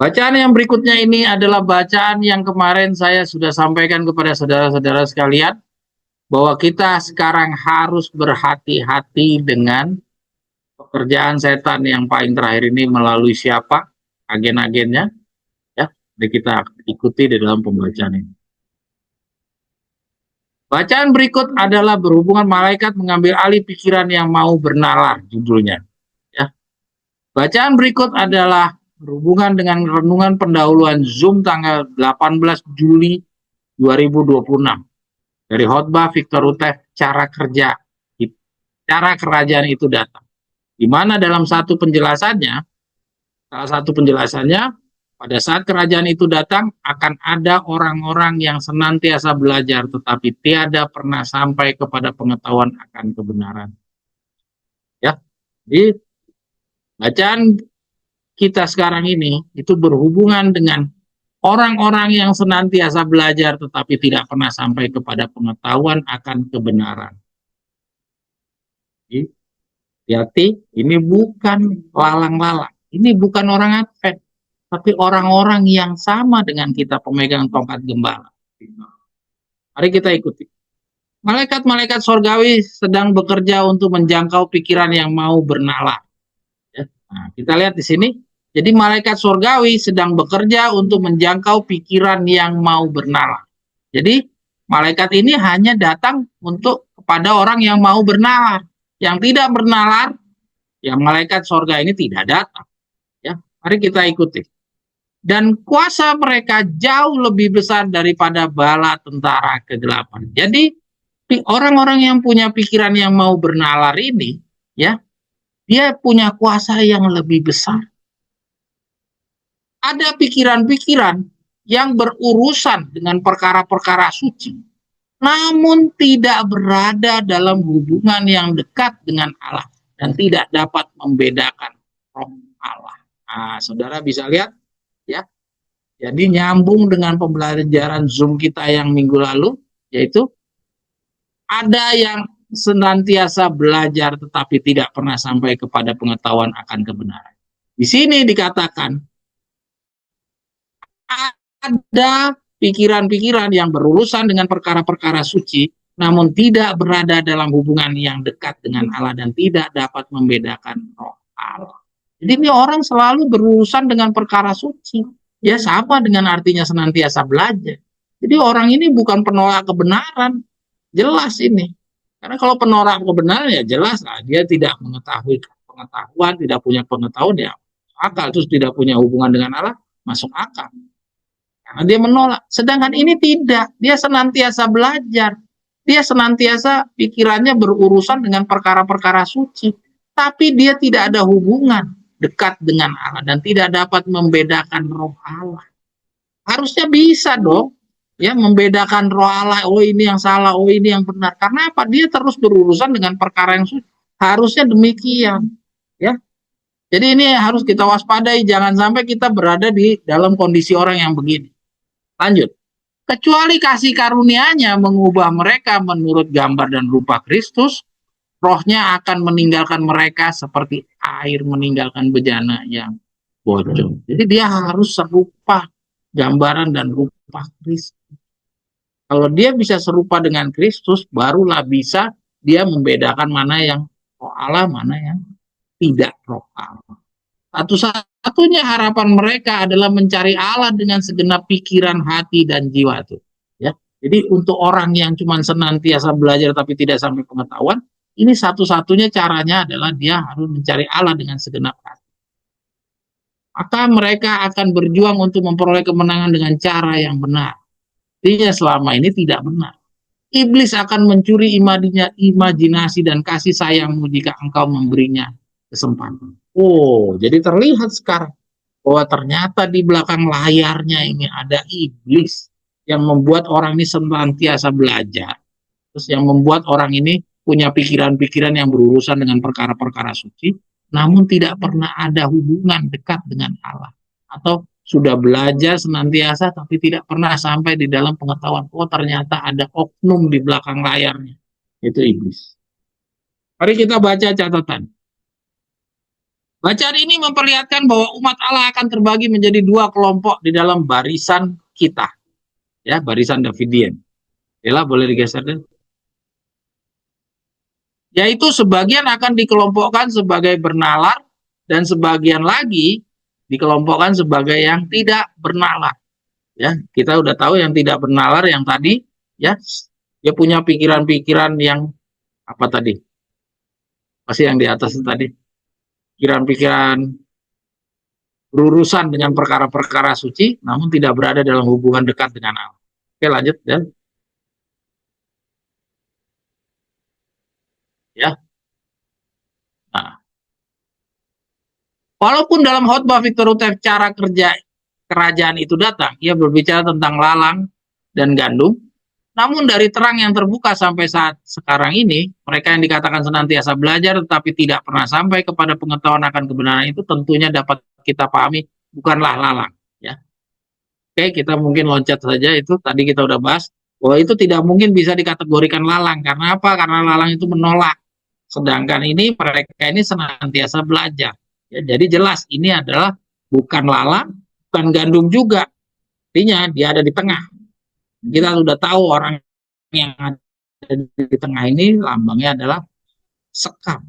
Bacaan yang berikutnya ini adalah bacaan yang kemarin saya sudah sampaikan kepada saudara-saudara sekalian, bahwa kita sekarang harus berhati-hati dengan pekerjaan setan yang paling terakhir ini melalui siapa, agen-agennya, ya. Jadi kita ikuti di dalam pembacaan ini. Bacaan berikut adalah berhubungan malaikat mengambil alih pikiran yang mau bernalar, judulnya. Ya. Bacaan berikut adalah berhubungan dengan renungan pendahuluan Zoom tanggal 18 Juli 2026 dari khotbah Victor Utef, cara kerajaan itu datang. Di mana dalam salah satu penjelasannya, pada saat kerajaan itu datang, akan ada orang-orang yang senantiasa belajar, tetapi tiada pernah sampai kepada pengetahuan akan kebenaran. Ya, jadi bacaan kita sekarang ini itu berhubungan dengan orang-orang yang senantiasa belajar, tetapi tidak pernah sampai kepada pengetahuan akan kebenaran. Jadi, hati-hati, ini bukan lalang-lalang, ini bukan orang Advent, tapi orang-orang yang sama dengan kita, pemegang tongkat gembala. Mari kita ikuti. Malaikat-malaikat sorgawi sedang bekerja untuk menjangkau pikiran yang mau bernalar. Ya. Nah, kita lihat di sini. Jadi malaikat sorgawi sedang bekerja untuk menjangkau pikiran yang mau bernalar. Jadi malaikat ini hanya datang untuk kepada orang yang mau bernalar. Yang tidak bernalar, ya malaikat sorga ini tidak datang. Ya, mari kita ikuti. Dan kuasa mereka jauh lebih besar daripada bala tentara kegelapan. Jadi orang-orang yang punya pikiran yang mau bernalar ini, ya, dia punya kuasa yang lebih besar. Ada pikiran-pikiran yang berurusan dengan perkara-perkara suci, namun tidak berada dalam hubungan yang dekat dengan Allah dan tidak dapat membedakan roh Allah. Nah, saudara bisa lihat, ya. Jadi nyambung dengan pembelajaran Zoom kita yang minggu lalu, yaitu ada yang senantiasa belajar tetapi tidak pernah sampai kepada pengetahuan akan kebenaran. Di sini dikatakan ada pikiran-pikiran yang berurusan dengan perkara-perkara suci, namun tidak berada dalam hubungan yang dekat dengan Allah dan tidak dapat membedakan roh Allah. Jadi ini orang selalu berurusan dengan perkara suci. Ya sama dengan artinya senantiasa belajar. Jadi orang ini bukan penolak kebenaran. Jelas ini. Karena kalau penolak kebenaran ya jelas lah. Dia tidak mengetahui pengetahuan, tidak punya pengetahuan ya akal. Terus tidak punya hubungan dengan Allah, masuk akal. Karena dia menolak. Sedangkan ini tidak. Dia senantiasa belajar. Dia senantiasa pikirannya berurusan dengan perkara-perkara suci. Tapi dia tidak ada hubungan dekat dengan Allah dan tidak dapat membedakan roh Allah. Harusnya bisa dong, ya, membedakan roh Allah. Oh ini yang salah, oh ini yang benar. Karena apa? Dia terus berurusan dengan perkara yang suci. Harusnya demikian, ya. Jadi ini harus kita waspadai, jangan sampai kita berada di dalam kondisi orang yang begini. Lanjut. Kecuali kasih karunia-Nya mengubah mereka menurut gambar dan rupa Kristus, rohnya akan meninggalkan mereka seperti air meninggalkan bejana yang bocor. Jadi dia harus serupa gambaran dan rupa Kristus. Kalau dia bisa serupa dengan Kristus, barulah bisa dia membedakan mana yang roh Allah, mana yang tidak roh Allah. Satu-satunya harapan mereka adalah mencari Allah dengan segenap pikiran, hati, dan jiwa itu. Ya. Jadi untuk orang yang cuma senantiasa belajar tapi tidak sampai pengetahuan, ini satu-satunya caranya adalah dia harus mencari Allah dengan segenap hati. Maka mereka akan berjuang untuk memperoleh kemenangan dengan cara yang benar. Artinya selama ini tidak benar. Iblis akan mencuri imajinasi dan kasih sayangmu jika engkau memberinya kesempatan. Oh, jadi terlihat sekarang bahwa ternyata di belakang layarnya ini ada iblis yang membuat orang ini senantiasa belajar. Terus yang membuat orang ini punya pikiran-pikiran yang berurusan dengan perkara-perkara suci, namun tidak pernah ada hubungan dekat dengan Allah. Atau sudah belajar senantiasa, tapi tidak pernah sampai di dalam pengetahuan. Oh, ternyata ada oknum di belakang layarnya. Itu iblis. Mari kita baca catatan. Bacaan ini memperlihatkan bahwa umat Allah akan terbagi menjadi dua kelompok di dalam barisan kita, ya, barisan Davidian. Ella boleh digeser deh. Yaitu sebagian akan dikelompokkan sebagai bernalar dan sebagian lagi dikelompokkan sebagai yang tidak bernalar. Ya, kita udah tahu yang tidak bernalar yang tadi, ya, dia punya pikiran-pikiran yang apa tadi? Pasti yang di atas itu tadi. Pikiran-pikiran berurusan dengan perkara-perkara suci, namun tidak berada dalam hubungan dekat dengan Allah. Oke, lanjut ya. Ya. Nah, walaupun dalam khotbah Victor Utef cara kerja kerajaan itu datang, ia berbicara tentang lalang dan gandum. Namun dari terang yang terbuka sampai saat sekarang ini, mereka yang dikatakan senantiasa belajar tetapi tidak pernah sampai kepada pengetahuan akan kebenaran itu tentunya dapat kita pahami bukanlah lalang. Ya. Oke, kita mungkin loncat saja itu. Tadi kita udah bahas bahwa itu tidak mungkin bisa dikategorikan lalang. Karena apa? Karena lalang itu menolak. Sedangkan ini mereka ini senantiasa belajar. Ya, jadi jelas ini adalah bukan lalang, bukan gandum juga. Artinya dia ada di tengah. Kita sudah tahu orang yang ada di tengah ini lambangnya adalah sekam.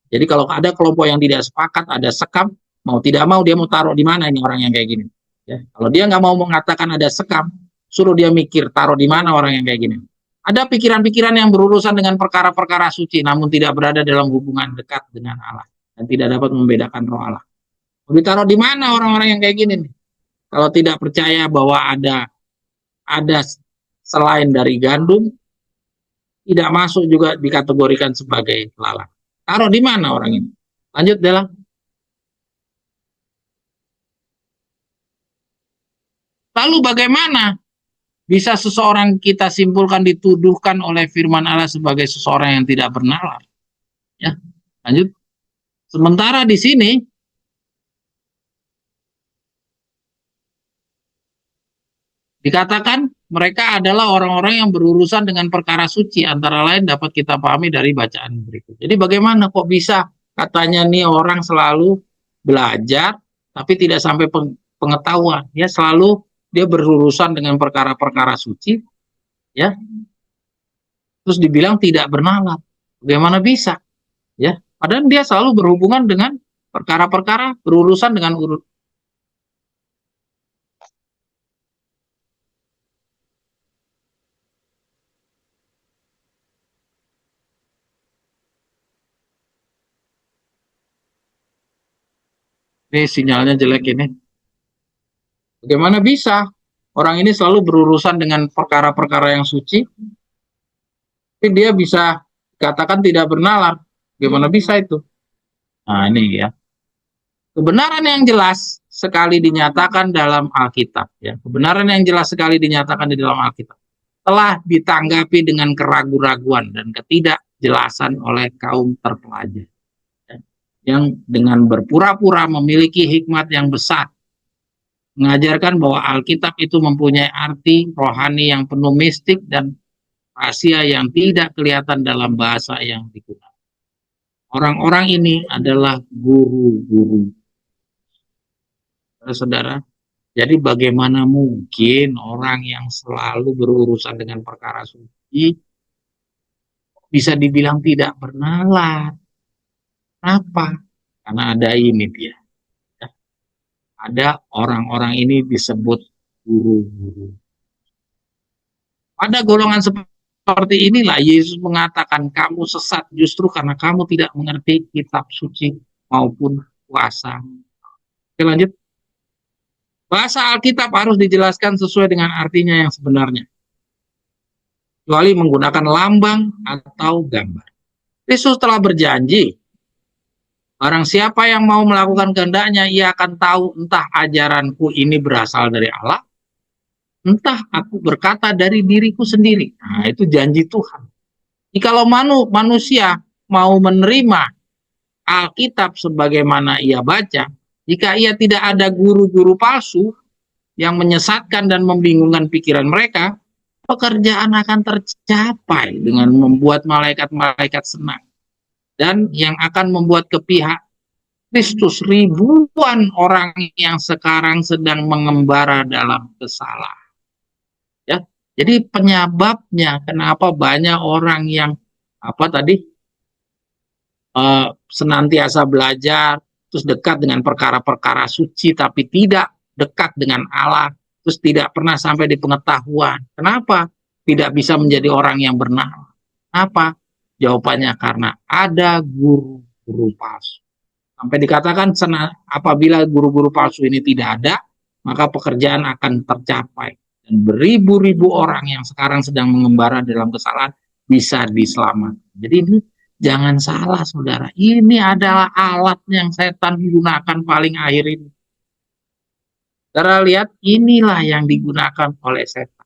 Jadi kalau ada kelompok yang tidak sepakat, ada sekam, mau tidak mau dia mau taruh di mana ini orang yang kayak gini. Ya, kalau dia nggak mau mengatakan ada sekam, suruh dia mikir taruh di mana orang yang kayak gini. Ada pikiran-pikiran yang berurusan dengan perkara-perkara suci, namun tidak berada dalam hubungan dekat dengan Allah dan tidak dapat membedakan roh Allah. Mau ditaruh di mana orang-orang yang kayak gini nih? Kalau tidak percaya bahwa ada selain dari gandum, tidak masuk juga dikategorikan sebagai lalang. Taruh di mana orang ini? Lanjut, Dela. Lalu bagaimana bisa seseorang kita simpulkan dituduhkan oleh firman Allah sebagai seseorang yang tidak bernalar? Ya, lanjut. Sementara di sini dikatakan mereka adalah orang-orang yang berurusan dengan perkara suci, antara lain dapat kita pahami dari bacaan berikut. Jadi bagaimana kok bisa katanya nih orang selalu belajar tapi tidak sampai pengetahuan, ya selalu dia berurusan dengan perkara-perkara suci, ya terus dibilang tidak bernalar. Bagaimana bisa? Ya, padahal dia selalu berhubungan dengan perkara-perkara berurusan dengan ini sinyalnya jelek ini. Bagaimana bisa orang ini selalu berurusan dengan perkara-perkara yang suci, tapi dia bisa katakan tidak bernalar. Bagaimana bisa itu? Nah ini ya. Kebenaran yang jelas sekali dinyatakan dalam Alkitab. Ya. Kebenaran yang jelas sekali dinyatakan di dalam Alkitab. Telah ditanggapi dengan keraguan-raguan dan ketidakjelasan oleh kaum terpelajar. Ya. Yang dengan berpura-pura memiliki hikmat yang besar mengajarkan bahwa Alkitab itu mempunyai arti rohani yang penuh mistik dan rahasia yang tidak kelihatan dalam bahasa yang digunakan. Orang-orang ini adalah guru-guru. Saudara, jadi bagaimana mungkin orang yang selalu berurusan dengan perkara suci bisa dibilang tidak bernalar? Kenapa? Karena ada ini dia. Ada orang-orang ini disebut guru-guru. Pada golongan seperti inilah Yesus mengatakan kamu sesat justru karena kamu tidak mengerti kitab suci maupun puasa. Oke, lanjut. Bahasa Alkitab harus dijelaskan sesuai dengan artinya yang sebenarnya. Kecuali menggunakan lambang atau gambar. Yesus telah berjanji, barang siapa yang mau melakukan kehendaknya, ia akan tahu entah ajaranku ini berasal dari Allah, entah aku berkata dari diriku sendiri. Nah, itu janji Tuhan. Jikalau manusia mau menerima Alkitab sebagaimana ia baca, jika ia tidak ada guru-guru palsu yang menyesatkan dan membingungkan pikiran mereka, pekerjaan akan tercapai dengan membuat malaikat-malaikat senang dan yang akan membuat Kristus, ribuan orang yang sekarang sedang mengembara dalam kesalahan. Ya, jadi penyebabnya kenapa banyak orang yang apa tadi senantiasa belajar, terus dekat dengan perkara-perkara suci, tapi tidak dekat dengan Allah, terus tidak pernah sampai di pengetahuan. Kenapa? Tidak bisa menjadi orang yang benar. Apa? Jawabannya karena ada guru-guru palsu. Sampai dikatakan apabila guru-guru palsu ini tidak ada, maka pekerjaan akan tercapai. Dan beribu-ribu orang yang sekarang sedang mengembara dalam kesalahan bisa diselamatkan. Jadi ini jangan salah, saudara. Ini adalah alat yang setan gunakan paling akhir ini. Saudara lihat, inilah yang digunakan oleh setan.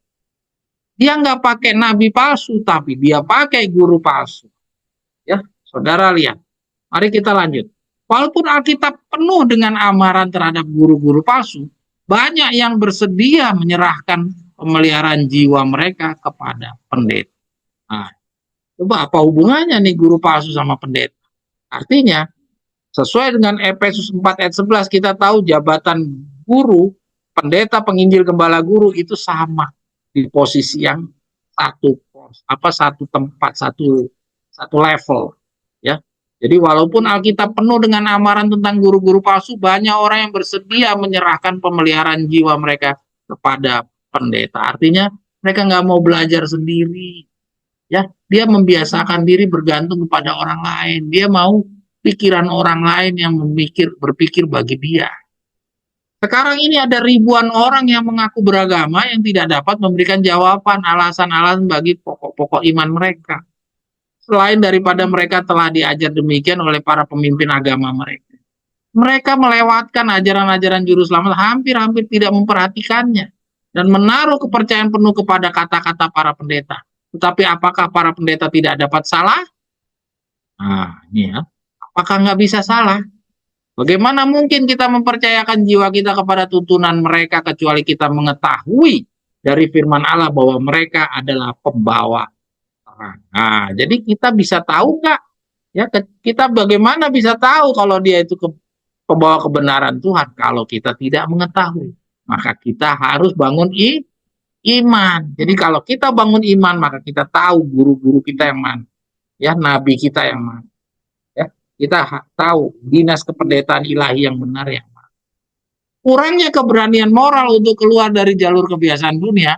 Dia nggak pakai nabi palsu, tapi dia pakai guru palsu. Ya, saudara lihat. Mari kita lanjut. Walaupun Alkitab penuh dengan amaran terhadap guru-guru palsu, banyak yang bersedia menyerahkan pemeliharaan jiwa mereka kepada pendeta. Nah, coba apa hubungannya nih guru palsu sama pendeta? Artinya, sesuai dengan Efesus 4 ayat 11, kita tahu jabatan guru, pendeta, penginjil, gembala guru itu sama di posisi yang satu tempat, satu level, ya. Jadi walaupun Alkitab penuh dengan amaran tentang guru-guru palsu, banyak orang yang bersedia menyerahkan pemeliharaan jiwa mereka kepada pendeta. Artinya mereka nggak mau belajar sendiri, ya. Dia membiasakan diri bergantung kepada orang lain. Dia mau pikiran orang lain yang berpikir bagi dia. Sekarang ini ada ribuan orang yang mengaku beragama yang tidak dapat memberikan jawaban alasan-alasan bagi pokok-pokok iman mereka. Selain daripada mereka telah diajar demikian oleh para pemimpin agama mereka. Mereka melewatkan ajaran-ajaran juru selamat, hampir-hampir tidak memperhatikannya, dan menaruh kepercayaan penuh kepada kata-kata para pendeta. Tetapi apakah para pendeta tidak dapat salah? Nah, ini ya. Apakah nggak bisa salah? Bagaimana mungkin kita mempercayakan jiwa kita kepada tuntunan mereka kecuali kita mengetahui dari firman Allah bahwa mereka adalah pembawa. Nah, jadi kita bisa tahu nggak? Ya, kita bagaimana bisa tahu kalau dia itu pembawa kebenaran Tuhan? Kalau kita tidak mengetahui, maka kita harus bangun iman. Jadi kalau kita bangun iman, maka kita tahu guru-guru kita yang mana, ya, nabi kita yang mana, ya, kita tahu dinas kependetaan ilahi yang benar yang mana. Kurangnya keberanian moral untuk keluar dari jalur kebiasaan dunia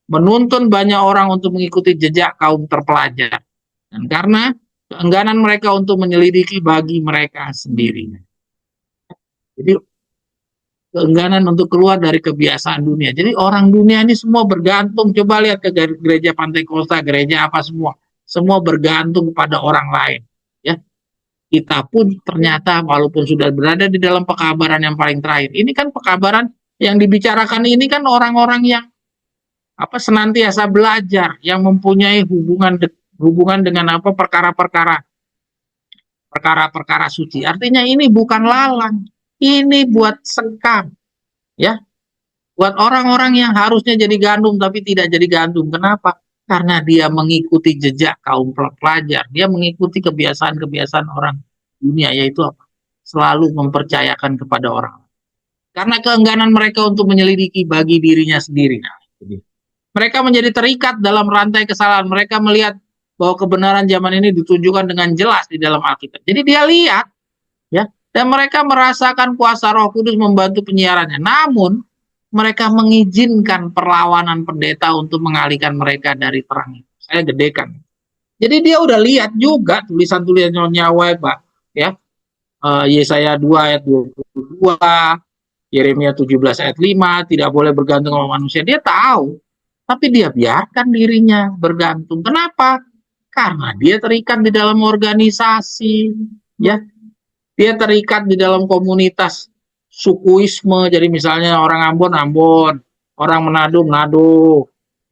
menuntun banyak orang untuk mengikuti jejak kaum terpelajar. Dan karena keengganan mereka untuk menyelidiki bagi mereka sendiri. Jadi keengganan untuk keluar dari kebiasaan dunia. Jadi orang dunia ini semua bergantung. Coba lihat ke gereja Pantai Kosta, gereja apa semua. Semua bergantung kepada orang lain. Ya, kita pun ternyata walaupun sudah berada di dalam pekabaran yang paling terakhir. Ini kan pekabaran yang dibicarakan ini kan orang-orang yang senantiasa belajar, yang mempunyai hubungan dengan perkara-perkara suci. Artinya ini bukan lalang, ini buat sekam, ya, buat orang-orang yang harusnya jadi gandum tapi tidak jadi gandum. Kenapa? Karena dia mengikuti jejak kaum pelajar, dia mengikuti kebiasaan-kebiasaan orang dunia, yaitu apa? Selalu mempercayakan kepada orang. Karena keengganan mereka untuk menyelidiki bagi dirinya sendiri. Nah, mereka menjadi terikat dalam rantai kesalahan. Mereka melihat bahwa kebenaran zaman ini ditunjukkan dengan jelas di dalam Alkitab. Jadi dia lihat, ya, dan mereka merasakan kuasa Roh Kudus membantu penyiarannya. Namun mereka mengizinkan perlawanan pendeta untuk mengalihkan mereka dari terang itu. Saya gedekan. Jadi dia udah lihat juga tulisan-tulisan nyawa, Pak, ya. Yesaya 2 ayat 22, Yeremia 17 ayat 5, tidak boleh bergantung sama manusia. Dia tahu. Tapi dia biarkan dirinya bergantung. Kenapa? Karena dia terikat di dalam organisasi, ya. Dia terikat di dalam komunitas sukuisme. Jadi misalnya orang Ambon, orang Manado,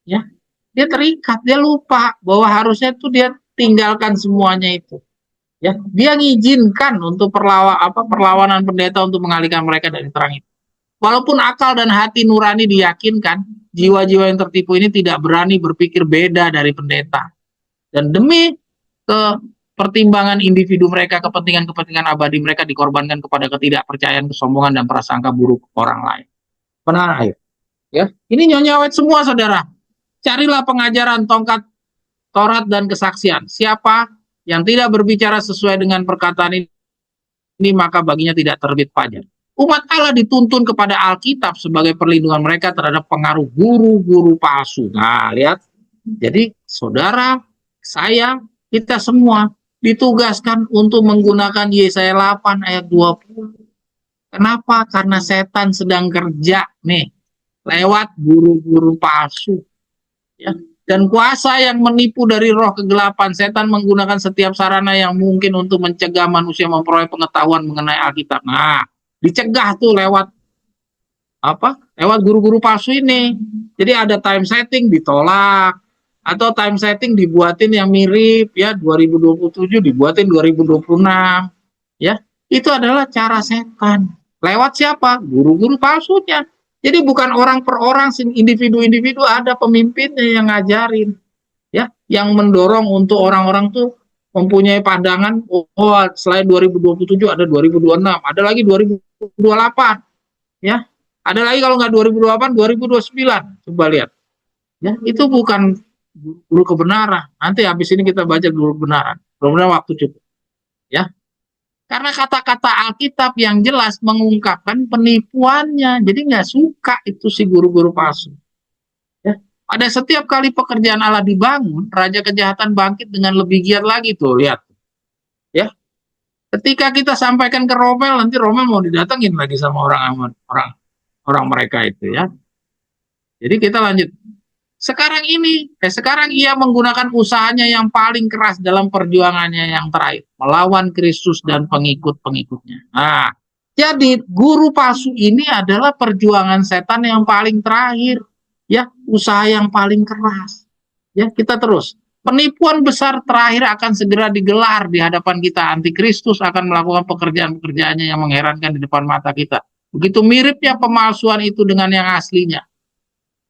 ya. Dia terikat, dia lupa bahwa harusnya itu dia tinggalkan semuanya itu. Ya, dia mengizinkan untuk perlawanan pendeta untuk mengalihkan mereka dari terang itu. Walaupun akal dan hati nurani diyakinkan, jiwa-jiwa yang tertipu ini tidak berani berpikir beda dari pendeta. Dan demi pertimbangan individu mereka, kepentingan-kepentingan abadi mereka dikorbankan kepada ketidakpercayaan, kesombongan, dan prasangka buruk orang lain. Benar, ayo. Ya, ini nyonya awet semua, saudara. Carilah pengajaran tongkat Taurat dan kesaksian. Siapa yang tidak berbicara sesuai dengan perkataan ini, maka baginya tidak terbit pajak. Umat Allah dituntun kepada Alkitab sebagai perlindungan mereka terhadap pengaruh guru-guru palsu. Nah, lihat. Jadi, saudara, saya, kita semua ditugaskan untuk menggunakan Yesaya 8 ayat 20. Kenapa? Karena setan sedang kerja nih lewat guru-guru palsu. Ya. Dan kuasa yang menipu dari roh kegelapan, setan menggunakan setiap sarana yang mungkin untuk mencegah manusia memperoleh pengetahuan mengenai Alkitab. Nah, dicegah tuh lewat apa? Lewat guru-guru palsu ini. Jadi ada time setting ditolak, atau time setting dibuatin yang mirip, ya 2027 dibuatin 2026, ya. Itu adalah cara setan. Lewat siapa? Guru-guru palsunya. Jadi bukan orang per orang, individu-individu, ada pemimpinnya yang ngajarin, ya, yang mendorong untuk orang-orang tuh mempunyai pandangan, oh, selain 2027 ada 2026, ada lagi 2028, ya. Ada lagi kalau nggak 2028, 2029. Coba lihat. Ya, itu bukan guru kebenaran. Nanti habis ini kita baca guru kebenaran. Mudah-mudahan waktu cukup. Ya. Karena kata-kata Alkitab yang jelas mengungkapkan penipuannya. Jadi nggak suka itu si guru-guru palsu. Ya. Pada setiap kali pekerjaan Allah dibangun, raja kejahatan bangkit dengan lebih giat lagi tuh, lihat. Ya. Ketika kita sampaikan ke Romel, nanti Romel mau didatengin lagi sama orang mereka itu, ya. Jadi kita lanjut. Sekarang ia menggunakan usahanya yang paling keras dalam perjuangannya yang terakhir, melawan Kristus dan pengikut-pengikutnya. Nah, jadi guru palsu ini adalah perjuangan setan yang paling terakhir, ya, usaha yang paling keras. Ya, kita terus. Penipuan besar terakhir akan segera digelar di hadapan kita. Antikristus akan melakukan pekerjaan-pekerjaannya yang mengherankan di depan mata kita. Begitu miripnya pemalsuan itu dengan yang aslinya.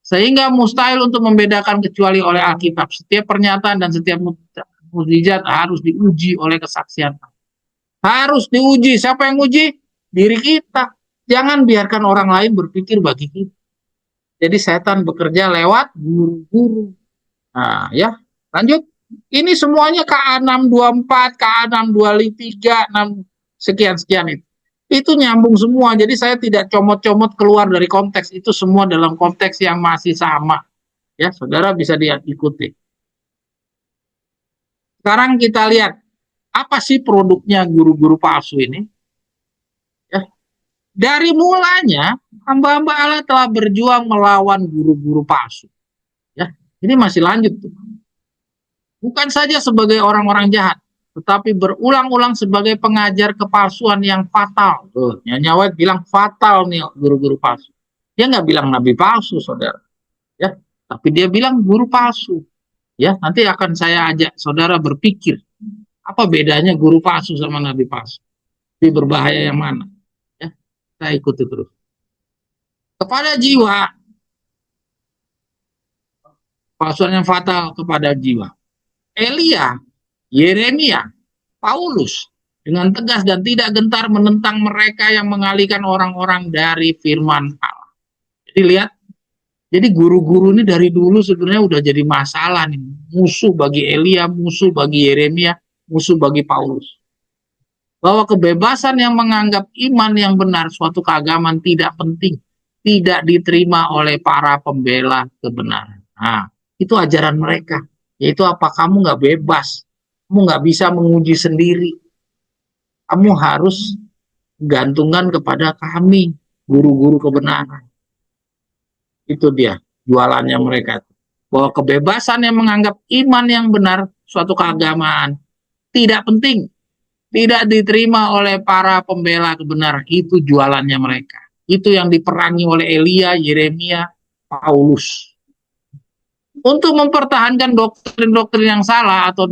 Sehingga mustahil untuk membedakan kecuali oleh Alkitab. Setiap pernyataan dan setiap mukjizat harus diuji oleh kesaksian. Harus diuji. Siapa yang uji? Diri kita. Jangan biarkan orang lain berpikir bagi kita. Jadi setan bekerja lewat guru-guru. Nah, ya, lanjut. Ini semuanya KA624, KA623, 6 sekian-sekian itu. Itu nyambung semua, jadi saya tidak comot-comot keluar dari konteks, itu semua dalam konteks yang masih sama, ya, saudara bisa diikuti. Sekarang kita lihat, apa sih produknya guru-guru palsu ini? Ya. Dari mulanya, hamba-hamba Allah telah berjuang melawan guru-guru palsu. Ya, ini masih lanjut tuh. Bukan saja sebagai orang-orang jahat, tetapi berulang-ulang sebagai pengajar kepalsuan yang fatal. Tuh, Nyonya White bilang fatal nih guru-guru palsu. Dia nggak bilang nabi palsu, saudara. Ya, tapi dia bilang guru palsu. Ya, nanti akan saya ajak saudara berpikir apa bedanya guru palsu sama nabi palsu. Lebih berbahaya yang mana? Ya, saya ikuti terus. Kepada jiwa, palsuan yang fatal kepada jiwa. Elia, Yeremia, Paulus dengan tegas dan tidak gentar menentang mereka yang mengalihkan orang-orang dari firman Allah. Jadi lihat, jadi guru-guru ini dari dulu sebenarnya udah jadi masalah nih. Musuh bagi Elia, musuh bagi Yeremia, musuh bagi Paulus. Bahwa kebebasan yang menganggap iman yang benar suatu keagamaan tidak penting, tidak diterima oleh para pembela kebenaran. Nah, itu ajaran mereka. Yaitu apa? Kamu nggak bebas. Kamu nggak bisa menguji sendiri. Kamu harus gantungkan kepada kami, guru-guru kebenaran. Itu dia jualannya mereka. Bahwa kebebasan yang menganggap iman yang benar suatu keagamaan tidak penting, tidak diterima oleh para pembela kebenaran. Itu jualannya mereka. Itu yang diperangi oleh Elia, Yeremia, Paulus. Untuk mempertahankan doktrin-doktrin yang salah atau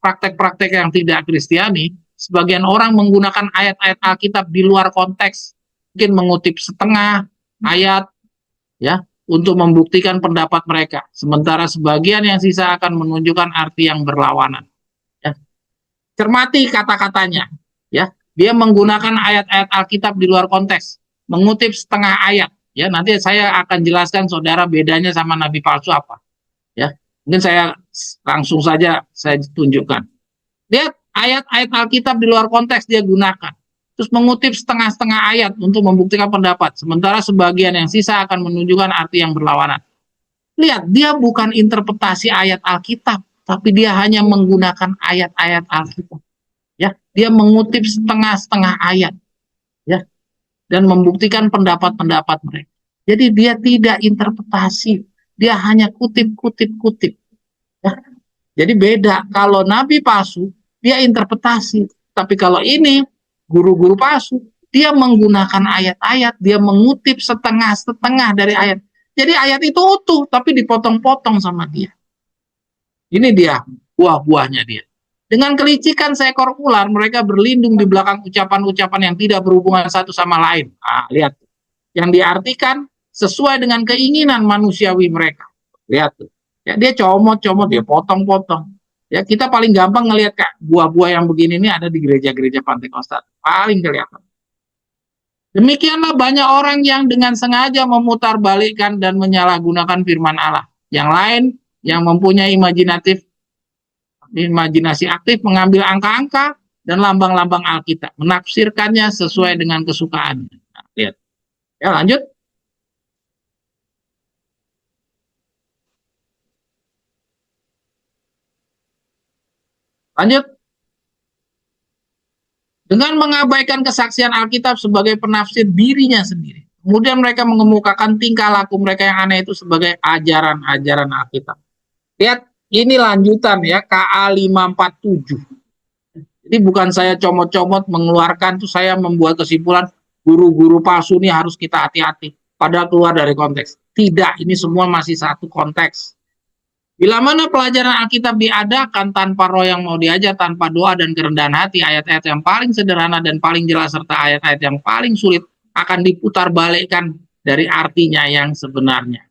praktek-praktek yang tidak Kristiani, sebagian orang menggunakan ayat-ayat Alkitab di luar konteks, mungkin mengutip setengah ayat, ya, untuk membuktikan pendapat mereka. Sementara sebagian yang sisa akan menunjukkan arti yang berlawanan. Ya. Cermati kata-katanya, ya. Dia menggunakan ayat-ayat Alkitab di luar konteks, mengutip setengah ayat. Ya, nanti saya akan jelaskan saudara bedanya sama nabi palsu apa. Ya, mungkin saya langsung saja saya tunjukkan. Lihat ayat-ayat Alkitab di luar konteks dia gunakan. Terus mengutip setengah-setengah ayat untuk membuktikan pendapat. Sementara sebagian yang sisa akan menunjukkan arti yang berlawanan. Lihat, dia bukan interpretasi ayat Alkitab, tapi dia hanya menggunakan ayat-ayat Alkitab. Ya, dia mengutip setengah-setengah ayat, ya, dan membuktikan pendapat-pendapat mereka. Jadi dia tidak interpretasi, dia hanya kutip-kutip-kutip. Ya. Jadi beda. Kalau nabi palsu, dia interpretasi. Tapi kalau ini guru-guru palsu, dia menggunakan ayat-ayat, dia mengutip setengah-setengah dari ayat. Jadi ayat itu utuh, tapi dipotong-potong sama dia. Ini dia buah-buahnya dia. Dengan kelicikan seekor ular, mereka berlindung di belakang ucapan-ucapan yang tidak berhubungan satu sama lain. Ah, lihat. Yang diartikan sesuai dengan keinginan manusiawi mereka. Lihat tuh. Ya, dia comot-comot, dia potong-potong. Ya, kita paling gampang ngelihat Kak, buah-buah yang begini ini ada di gereja-gereja Pantekosta. Paling kelihatan. Demikianlah banyak orang yang dengan sengaja memutarbalikkan dan menyalahgunakan firman Allah. Yang lain yang mempunyai imajinasi aktif mengambil angka-angka dan lambang-lambang Alkitab, menafsirkannya sesuai dengan kesukaannya. Nah, lihat. Ya, lanjut. Lanjut. Dengan mengabaikan kesaksian Alkitab sebagai penafsir dirinya sendiri. Kemudian mereka mengemukakan tingkah laku mereka yang aneh itu sebagai ajaran-ajaran Alkitab. Lihat, ini lanjutan ya, KA 547. Jadi bukan saya comot-comot mengeluarkan, tuh saya membuat kesimpulan guru-guru palsu ini harus kita hati-hati. Padahal keluar dari konteks. Tidak, ini semua masih satu konteks. Bila mana pelajaran Alkitab diadakan tanpa roh yang mau diajar, tanpa doa dan kerendahan hati, ayat-ayat yang paling sederhana dan paling jelas serta ayat-ayat yang paling sulit akan diputar balikkan dari artinya yang sebenarnya.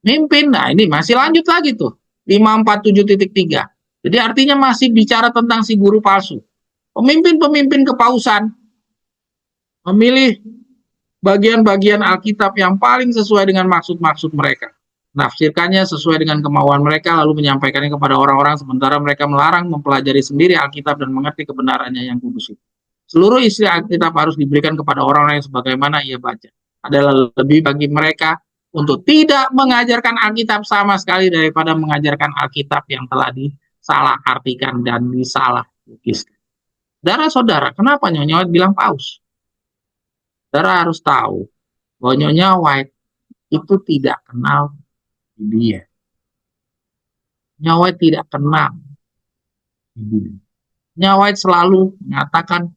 Mimpin, nah ini masih lanjut lagi tuh. 547.3. Jadi artinya masih bicara tentang si guru palsu. Pemimpin-pemimpin kepausan memilih bagian-bagian Alkitab yang paling sesuai dengan maksud-maksud mereka. Nafsirkannya sesuai dengan kemauan mereka, lalu menyampaikannya kepada orang-orang, sementara mereka melarang mempelajari sendiri Alkitab dan mengerti kebenarannya yang kudus itu. Seluruh isi Alkitab harus diberikan kepada orang-orang yang sebagaimana ia baca. Adalah lebih bagi mereka untuk tidak mengajarkan Alkitab sama sekali daripada mengajarkan Alkitab yang telah disalah artikan dan disalah lukiskan. Saudara-saudara, kenapa Nyonya White bilang paus? Saudara harus tahu bahwa Nyonya White itu tidak kenal dia. Nyonya White tidak kenal dia. Nyonya White selalu mengatakan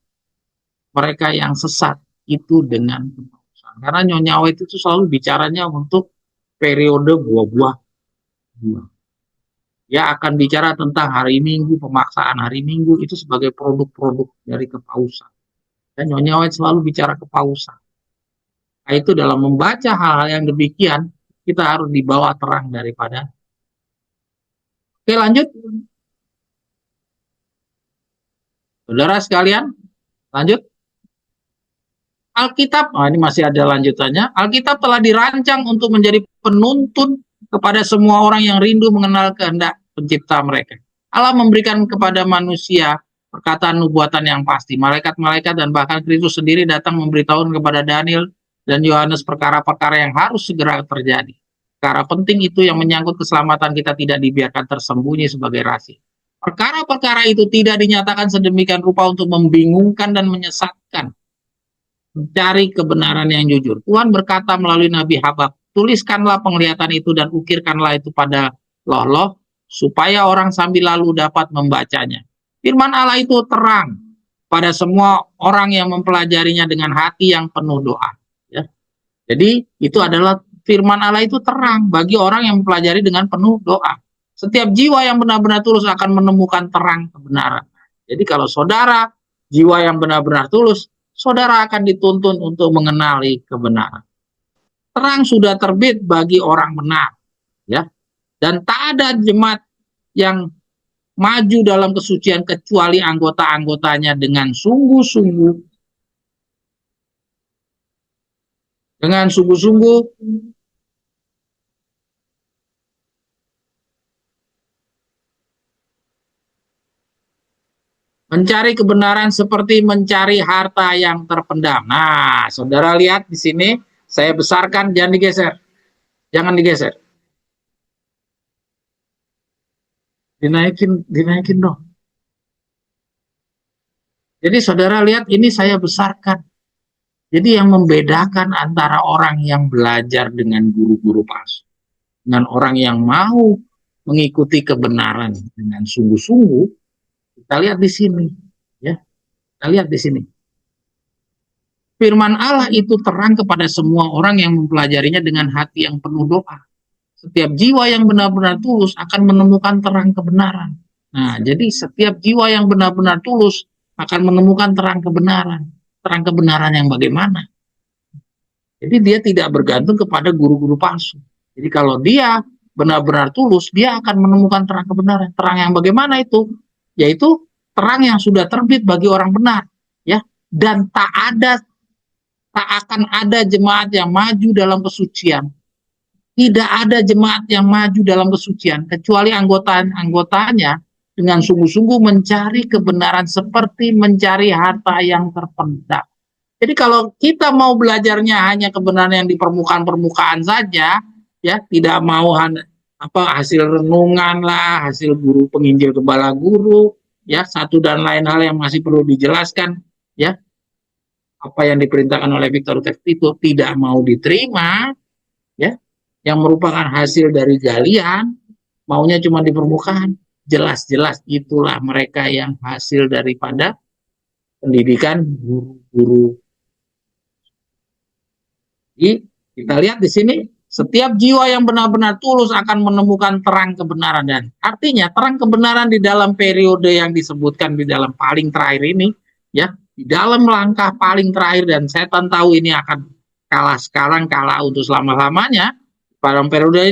mereka yang sesat itu dengan kepausan. Karena Nyonya White itu selalu bicaranya untuk periode buah-buah. Dia akan bicara tentang hari Minggu, pemaksaan hari Minggu itu sebagai produk-produk dari kepausan. Dan Nyonya White selalu bicara kepausan. Nah, itu dalam membaca hal-hal yang demikian, kita harus dibawa terang daripada. Oke, lanjut. Saudara sekalian, lanjut. Alkitab, ini masih ada lanjutannya. Alkitab telah dirancang untuk menjadi penuntun kepada semua orang yang rindu mengenal kehendak pencipta mereka. Allah memberikan kepada manusia perkataan nubuatan yang pasti. Malaikat-malaikat dan bahkan Kristus sendiri datang memberitahukan kepada Daniel dan Yohanes perkara-perkara yang harus segera terjadi. Perkara penting itu yang menyangkut keselamatan kita tidak dibiarkan tersembunyi sebagai rahasia. Perkara-perkara itu tidak dinyatakan sedemikian rupa untuk membingungkan dan menyesatkan. Mencari kebenaran yang jujur. Tuhan berkata melalui Nabi Habakuk, tuliskanlah penglihatan itu dan ukirkanlah itu pada loh-loh, supaya orang sambil lalu dapat membacanya. Firman Allah itu terang pada semua orang yang mempelajarinya dengan hati yang penuh doa. Ya. Jadi itu adalah firman Allah itu terang bagi orang yang mempelajari dengan penuh doa. Setiap jiwa yang benar-benar tulus akan menemukan terang kebenaran. Jadi kalau saudara jiwa yang benar-benar tulus, saudara akan dituntun untuk mengenali kebenaran. Terang sudah terbit bagi orang benar, ya. Dan tak ada jemaat yang maju dalam kesucian kecuali anggota-anggotanya dengan sungguh-sungguh, mencari kebenaran seperti mencari harta yang terpendam. Nah, saudara lihat di sini, saya besarkan, jangan digeser. Jangan digeser. Dinaikin dong. Jadi saudara lihat, ini saya besarkan. Jadi yang membedakan antara orang yang belajar dengan guru-guru palsu, dengan orang yang mau mengikuti kebenaran dengan sungguh-sungguh, kita lihat di sini, ya. Kita lihat di sini. Firman Allah itu terang kepada semua orang yang mempelajarinya dengan hati yang penuh doa. Setiap jiwa yang benar-benar tulus akan menemukan terang kebenaran. Nah, jadi setiap jiwa yang benar-benar tulus akan menemukan terang kebenaran. Terang kebenaran yang bagaimana? Jadi dia tidak bergantung kepada guru-guru palsu. Jadi kalau dia benar-benar tulus, dia akan menemukan terang kebenaran. Terang yang bagaimana itu? Yaitu terang yang sudah terbit bagi orang benar, ya. Dan tak akan ada jemaat yang maju dalam kesucian. Tidak ada jemaat yang maju dalam kesucian kecuali anggotanya dengan sungguh-sungguh mencari kebenaran seperti mencari harta yang terpendam. Jadi kalau kita mau belajarnya hanya kebenaran yang di permukaan-permukaan saja, ya, tidak mau hasil renungan lah, hasil guru penginjil kepala guru, ya, satu dan lain hal yang masih perlu dijelaskan, ya, apa yang diperintahkan oleh Victor itu tidak mau diterima, ya, yang merupakan hasil dari galian, maunya cuma di permukaan, jelas-jelas itulah mereka yang hasil daripada pendidikan guru-guru. Jadi kita lihat di sini, setiap jiwa yang benar-benar tulus akan menemukan terang kebenaran. Dan artinya terang kebenaran di dalam periode yang disebutkan di dalam paling terakhir ini, ya, di dalam langkah paling terakhir, dan setan tahu ini akan kalah sekarang, kalah untuk selama-lamanya. Pada periode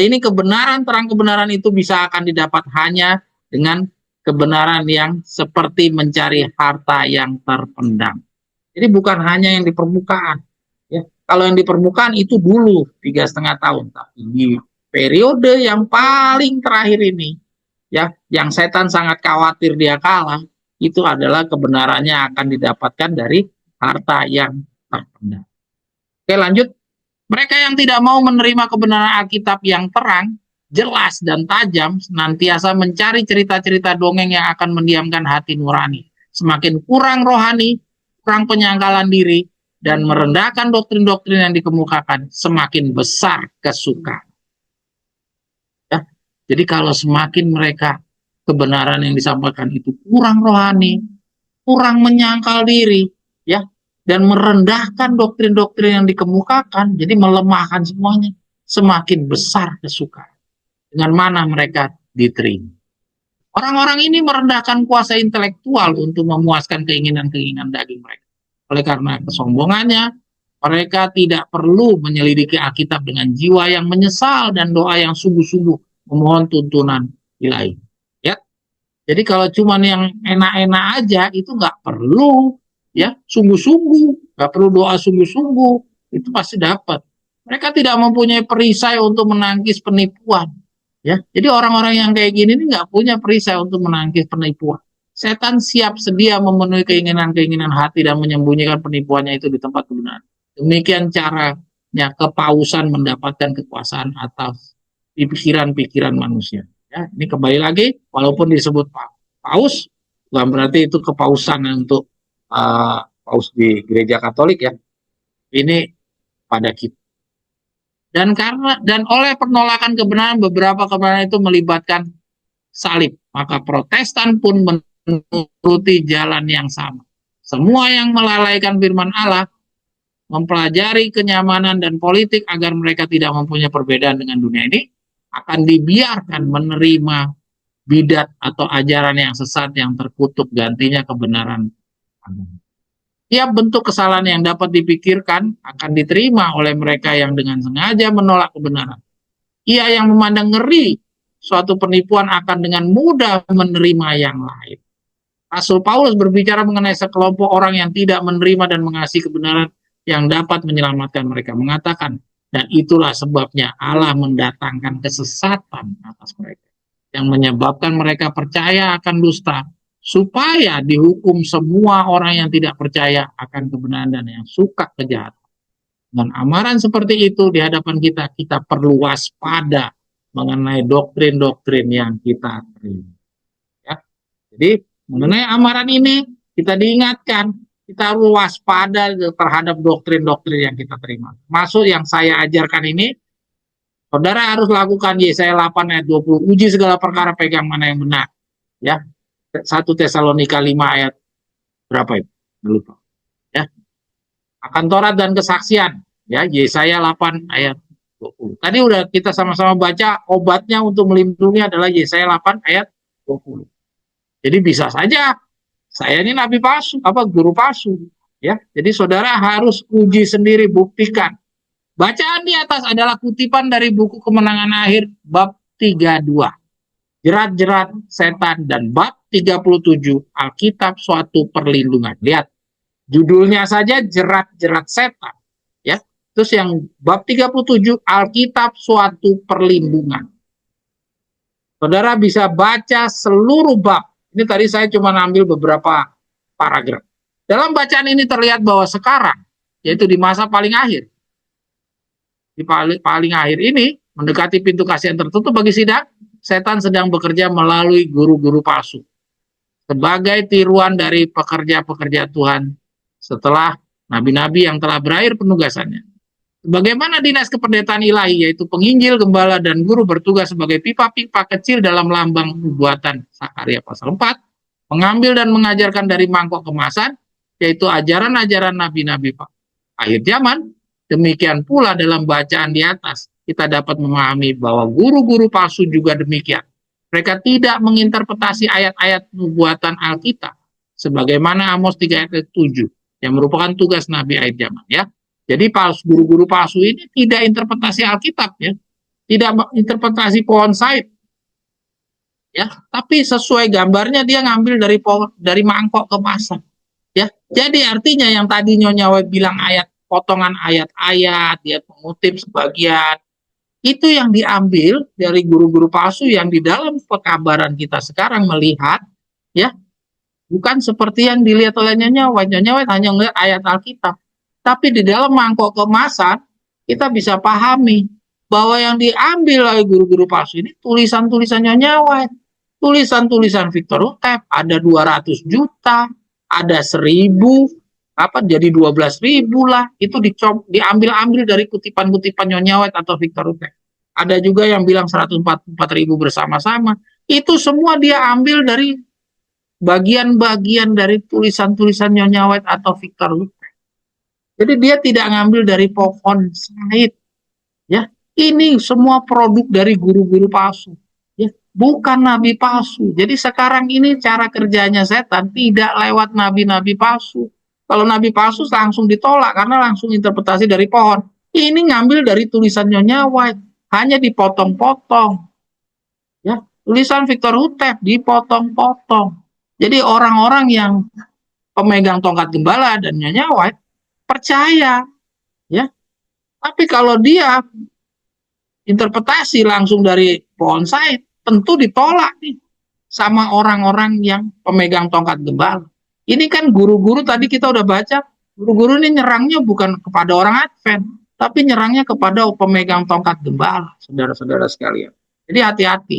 ini kebenaran, terang kebenaran itu bisa akan didapat hanya dengan kebenaran yang seperti mencari harta yang terpendam. Jadi bukan hanya yang di permukaan. Ya, kalau yang di permukaan itu dulu 3,5 tahun, tapi di periode yang paling terakhir ini, ya, yang setan sangat khawatir dia kalah, itu adalah kebenarannya akan didapatkan dari harta yang terpendam. Oke, lanjut. Mereka yang tidak mau menerima kebenaran Alkitab yang terang, jelas, dan tajam, senantiasa mencari cerita-cerita dongeng yang akan mendiamkan hati nurani. Semakin kurang rohani, kurang penyangkalan diri, dan merendahkan doktrin-doktrin yang dikemukakan, semakin besar kesukaan. Ya, jadi kalau semakin mereka kebenaran yang disampaikan itu kurang rohani, kurang menyangkal diri, ya, dan merendahkan doktrin-doktrin yang dikemukakan, jadi melemahkan semuanya, semakin besar kesukaan. Dengan mana mereka diterima. Orang-orang ini merendahkan kuasa intelektual untuk memuaskan keinginan-keinginan daging mereka. Oleh karena kesombongannya, mereka tidak perlu menyelidiki Alkitab dengan jiwa yang menyesal dan doa yang sungguh-sungguh memohon tuntunan ilahi. Ya, jadi kalau cuma yang enak-enak aja itu nggak perlu, ya, sungguh-sungguh, nggak perlu doa sungguh-sungguh, itu pasti dapat. Mereka tidak mempunyai perisai untuk menangkis penipuan, ya. Jadi orang-orang yang kayak gini ini nggak punya perisai untuk menangkis penipuan. Setan siap sedia memenuhi keinginan-keinginan hati dan menyembunyikan penipuannya itu di tempat kebenaran. Demikian caranya kepausan mendapatkan kekuasaan atas pikiran-pikiran manusia. Ya, ini kembali lagi, walaupun disebut paus, bukan berarti itu kepausan untuk paus di gereja Katolik, ya. Ini pada kita. Dan oleh penolakan kebenaran, beberapa kebenaran itu melibatkan salib, maka Protestan pun menuruti jalan yang sama. Semua yang melalaikan firman Allah, mempelajari kenyamanan dan politik agar mereka tidak mempunyai perbedaan dengan dunia ini, akan dibiarkan menerima bidat atau ajaran yang sesat yang terkutuk, gantinya kebenaran. Tiap bentuk kesalahan yang dapat dipikirkan akan diterima oleh mereka yang dengan sengaja menolak kebenaran. Ia yang memandang ngeri suatu penipuan akan dengan mudah menerima yang lain. Rasul Paulus berbicara mengenai sekelompok orang yang tidak menerima dan mengasihi kebenaran yang dapat menyelamatkan mereka. Mengatakan, dan itulah sebabnya Allah mendatangkan kesesatan atas mereka, yang menyebabkan mereka percaya akan dusta, supaya dihukum semua orang yang tidak percaya akan kebenaran dan yang suka kejahatan. Dengan amaran seperti itu di hadapan kita, kita perlu waspada mengenai doktrin-doktrin yang kita terima. Ya. Jadi mengenai amaran ini kita diingatkan, kita harus waspada terhadap doktrin-doktrin yang kita terima. Masuk yang saya ajarkan ini, saudara harus lakukan Yesaya 8 ayat 20, uji segala perkara, pegang mana yang benar. Ya, 1 Tesalonika 5 ayat berapa itu? Lupa. Ya. Akan Taurat dan kesaksian, ya, Yesaya 8 ayat 20. Tadi udah kita sama-sama baca, obatnya untuk melindungi adalah Yesaya 8 ayat 20. Jadi bisa saja saya ini nabi palsu, guru palsu, ya. Jadi saudara harus uji sendiri, buktikan. Bacaan di atas adalah kutipan dari buku Kemenangan Akhir bab 32. Jerat-jerat setan, dan bab 37 Alkitab suatu perlindungan. Lihat, judulnya saja jerat-jerat setan, ya. Terus yang bab 37 Alkitab suatu perlindungan. Saudara bisa baca seluruh bab. Ini tadi saya cuma ambil beberapa paragraf. Dalam bacaan ini terlihat bahwa sekarang, yaitu di masa paling akhir, di paling akhir ini, mendekati pintu kasih yang tertutup bagi sidang, setan sedang bekerja melalui guru-guru palsu sebagai tiruan dari pekerja-pekerja Tuhan setelah nabi-nabi yang telah berakhir penugasannya. Bagaimana dinas kependetaan ilahi, yaitu penginjil, gembala, dan guru bertugas sebagai pipa-pipa kecil dalam lambang nubuatan Sakaria pasal 4, mengambil dan mengajarkan dari mangkok kemasan, yaitu ajaran-ajaran nabi-nabi akhir zaman. Demikian pula dalam bacaan di atas, kita dapat memahami bahwa guru-guru palsu juga demikian. Mereka tidak menginterpretasi ayat-ayat nubuatan Alkitab, sebagaimana Amos 3 ayat 7, yang merupakan tugas nabi akhir zaman, ya. Jadi guru-guru palsu ini tidak interpretasi Alkitab, ya, tidak interpretasi pohon said, ya, tapi sesuai gambarnya dia ngambil dari mangkok kemasan, ya. Jadi artinya yang tadi Nyonya Web bilang potongan ayat-ayat, dia mengutip sebagian, itu yang diambil dari guru-guru palsu yang di dalam pekabaran kita sekarang melihat, ya, bukan seperti yang dilihat oleh Nyonya Web. Nyonya Web hanya melihat ayat Alkitab. Tapi di dalam mangkok kemasan, kita bisa pahami bahwa yang diambil oleh guru-guru palsu ini tulisan-tulisan Nyonya White, tulisan-tulisan Victor Utep, ada 200 juta, ada 1.000, jadi 12.000 lah, itu diambil-ambil dari kutipan-kutipan Nyonya White atau Victor Utep. Ada juga yang bilang 144.000 bersama-sama, itu semua dia ambil dari bagian-bagian dari tulisan-tulisan Nyonya White atau Victor Utep. Jadi dia tidak ngambil dari pohon said, ya. Ini semua produk dari guru-guru palsu, ya, bukan nabi palsu. Jadi sekarang ini cara kerjanya setan tidak lewat nabi-nabi palsu. Kalau nabi palsu langsung ditolak karena langsung interpretasi dari pohon. Ini ngambil dari tulisan Nyonya White, hanya dipotong-potong, ya. Tulisan Victor Utep dipotong-potong. Jadi orang-orang yang pemegang tongkat gembala dan Nyonya White percaya, ya. Tapi kalau dia interpretasi langsung dari pohon said, tentu ditolak nih sama orang-orang yang pemegang tongkat gembala. Ini kan guru-guru tadi kita udah baca, guru-guru ini nyerangnya bukan kepada orang Advent, tapi nyerangnya kepada pemegang tongkat gembala, saudara-saudara sekalian. Jadi hati-hati.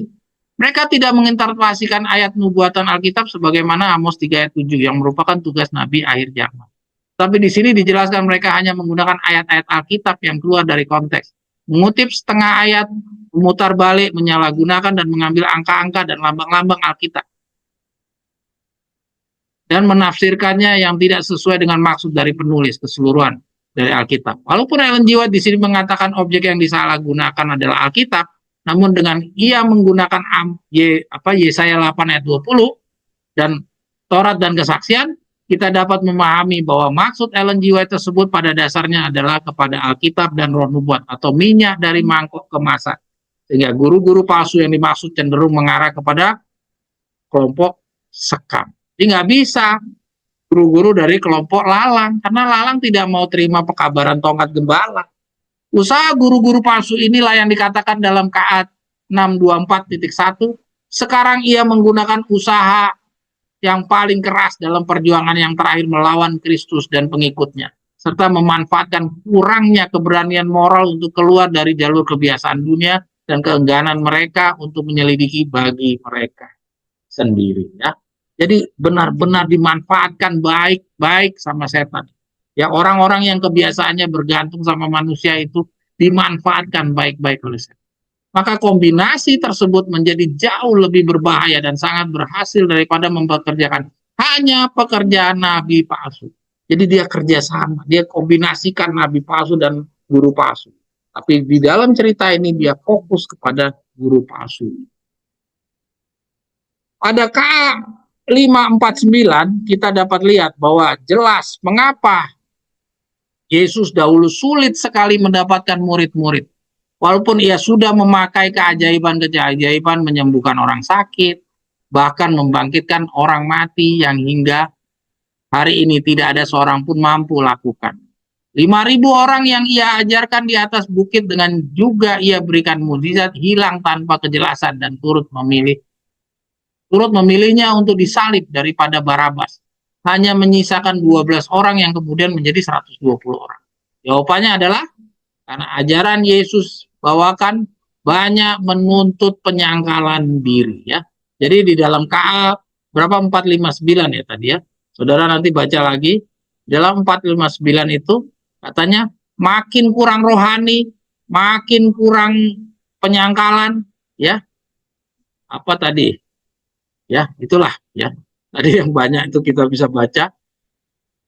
Mereka tidak menginterpretasikan ayat nubuatan Alkitab sebagaimana Amos 3 ayat 7 yang merupakan tugas nabi akhir zaman. Tapi di sini dijelaskan mereka hanya menggunakan ayat-ayat Alkitab yang keluar dari konteks. Mengutip setengah ayat, memutar balik, menyalahgunakan, dan mengambil angka-angka dan lambang-lambang Alkitab. Dan menafsirkannya yang tidak sesuai dengan maksud dari penulis keseluruhan dari Alkitab. Walaupun Ellen G. White di sini mengatakan objek yang disalahgunakan adalah Alkitab, namun dengan ia menggunakan Yesaya 8 ayat 20 dan Taurat dan kesaksian, kita dapat memahami bahwa maksud Ellen G. White tersebut pada dasarnya adalah kepada Alkitab dan roh nubuat atau minyak dari mangkok kemasan. Sehingga guru-guru palsu yang dimaksud cenderung mengarah kepada kelompok sekam. Jadi nggak bisa guru-guru dari kelompok lalang, karena lalang tidak mau terima pekabaran tongkat gembala. Usaha guru-guru palsu inilah yang dikatakan dalam KA 624.1, sekarang ia menggunakan usaha yang paling keras dalam perjuangan yang terakhir melawan Kristus dan pengikutnya, serta memanfaatkan kurangnya keberanian moral untuk keluar dari jalur kebiasaan dunia dan keengganan mereka untuk menyelidiki bagi mereka sendiri. Ya, jadi benar-benar dimanfaatkan baik-baik sama setan. Ya, orang-orang yang kebiasaannya bergantung sama manusia itu dimanfaatkan baik-baik oleh setan. Maka kombinasi tersebut menjadi jauh lebih berbahaya dan sangat berhasil daripada mempekerjakan hanya pekerjaan nabi palsu. Jadi dia kerjasama, dia kombinasikan nabi palsu dan guru palsu. Tapi di dalam cerita ini dia fokus kepada guru palsu. Pada K549 kita dapat lihat bahwa jelas mengapa Yesus dahulu sulit sekali mendapatkan murid-murid. Walaupun ia sudah memakai keajaiban-keajaiban menyembuhkan orang sakit, bahkan membangkitkan orang mati yang hingga hari ini tidak ada seorang pun mampu lakukan. 5.000 orang yang ia ajarkan di atas bukit dengan juga ia berikan mukjizat hilang tanpa kejelasan dan turut memilihnya untuk disalib daripada Barabas. Hanya menyisakan 12 orang yang kemudian menjadi 120 orang. Jawabannya adalah karena ajaran Yesus bawakan banyak menuntut penyangkalan diri, ya. Jadi di dalam KA berapa 459 ya tadi ya. Saudara nanti baca lagi. Dalam 459 itu katanya makin kurang rohani, makin kurang penyangkalan, ya. Apa tadi? Ya, itulah ya. Tadi yang banyak itu kita bisa baca.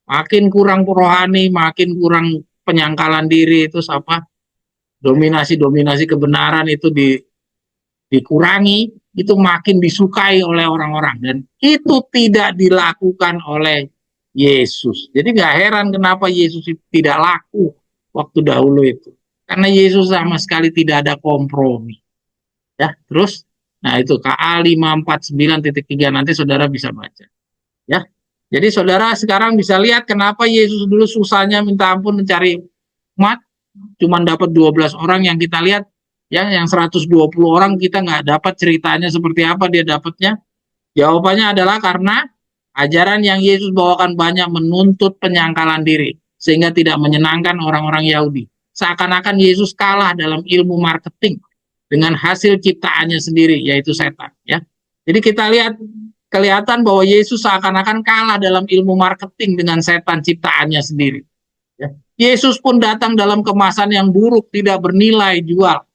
Makin kurang rohani, makin kurang penyangkalan diri, itu apa? Dominasi kebenaran itu dikurangi, itu makin disukai oleh orang-orang, dan itu tidak dilakukan oleh Yesus. Jadi nggak heran kenapa Yesus tidak laku waktu dahulu itu, karena Yesus sama sekali tidak ada kompromi. Ya, terus, nah itu KA 549.3 nanti saudara bisa baca. Ya, jadi saudara sekarang bisa lihat kenapa Yesus dulu susahnya minta ampun mencari umat, cuma dapat 12 orang yang kita lihat, yang 120 orang kita nggak dapat ceritanya seperti apa dia dapatnya. Jawabannya adalah karena ajaran yang Yesus bawakan banyak menuntut penyangkalan diri, sehingga tidak menyenangkan orang-orang Yahudi. Seakan-akan Yesus kalah dalam ilmu marketing dengan hasil ciptaannya sendiri, yaitu setan. Ya, jadi kita lihat kelihatan bahwa Yesus seakan-akan kalah dalam ilmu marketing dengan setan ciptaannya sendiri. Ya. Yesus pun datang dalam kemasan yang buruk, tidak bernilai jual.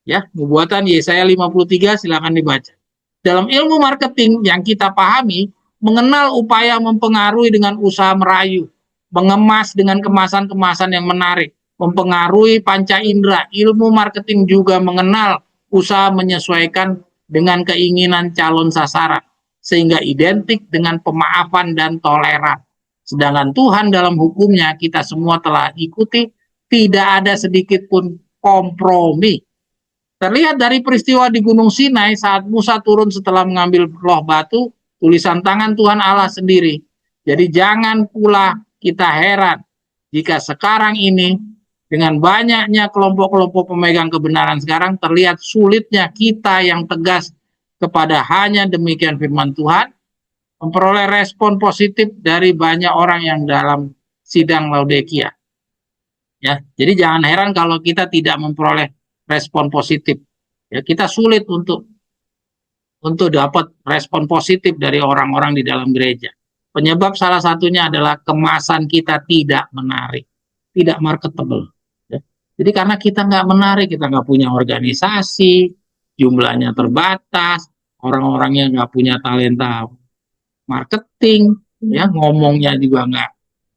Ya, nubuatan Yesaya 53 silakan dibaca. Dalam ilmu marketing yang kita pahami, mengenal upaya mempengaruhi dengan usaha merayu, mengemas dengan kemasan-kemasan yang menarik, mempengaruhi panca indera. Ilmu marketing juga mengenal usaha menyesuaikan dengan keinginan calon sasaran, sehingga identik dengan pemaafan dan toleran. Sedangkan Tuhan dalam hukumnya kita semua telah ikuti, tidak ada sedikit pun kompromi. Terlihat dari peristiwa di Gunung Sinai saat Musa turun setelah mengambil loh batu, tulisan tangan Tuhan Allah sendiri. Jadi jangan pula kita heran jika sekarang ini dengan banyaknya kelompok-kelompok pemegang kebenaran sekarang terlihat sulitnya kita yang tegas kepada hanya demikian firman Tuhan memperoleh respon positif dari banyak orang yang dalam sidang Laodikia. Ya, jadi jangan heran kalau kita tidak memperoleh respon positif. Ya, kita sulit untuk dapat respon positif dari orang-orang di dalam gereja. Penyebab salah satunya adalah kemasan kita tidak menarik, tidak marketable. Ya. Jadi karena kita nggak menarik, kita nggak punya organisasi, jumlahnya terbatas, orang-orangnya nggak punya talenta marketing, ya ngomongnya juga nggak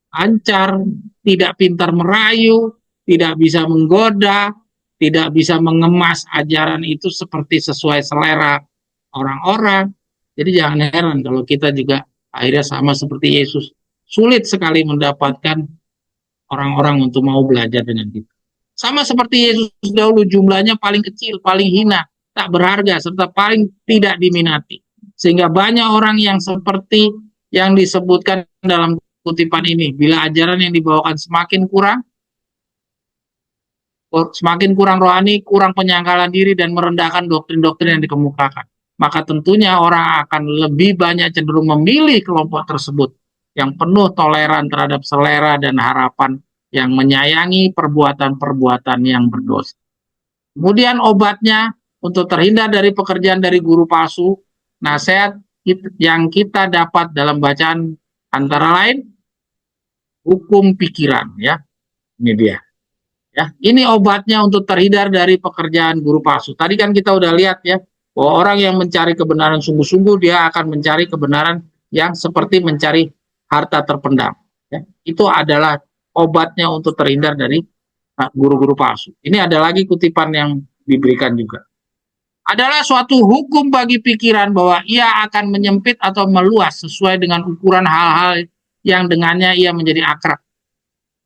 lancar, tidak pintar merayu, tidak bisa menggoda, tidak bisa mengemas ajaran itu seperti sesuai selera orang-orang. Jadi jangan heran kalau kita juga akhirnya sama seperti Yesus, sulit sekali mendapatkan orang-orang untuk mau belajar dengan kita. Sama seperti Yesus dahulu, jumlahnya paling kecil, paling hina, tak berharga, serta paling tidak diminati. Sehingga banyak orang yang seperti yang disebutkan dalam kutipan ini, bila ajaran yang dibawakan semakin kurang rohani, kurang penyangkalan diri, dan merendahkan doktrin-doktrin yang dikemukakan, maka tentunya orang akan lebih banyak cenderung memilih kelompok tersebut yang penuh toleran terhadap selera dan harapan, yang menyayangi perbuatan-perbuatan yang berdosa. Kemudian obatnya untuk terhindar dari pekerjaan dari guru palsu, nasihat yang kita dapat dalam bacaan antara lain hukum pikiran, ya. Ini dia. Ya, ini obatnya untuk terhindar dari pekerjaan guru palsu. Tadi kan kita udah lihat ya, bahwa orang yang mencari kebenaran sungguh-sungguh, dia akan mencari kebenaran yang seperti mencari harta terpendam. Ya, itu adalah obatnya untuk terhindar dari guru-guru palsu. Ini ada lagi kutipan yang diberikan juga. Adalah suatu hukum bagi pikiran bahwa ia akan menyempit atau meluas sesuai dengan ukuran hal-hal yang dengannya ia menjadi akrab.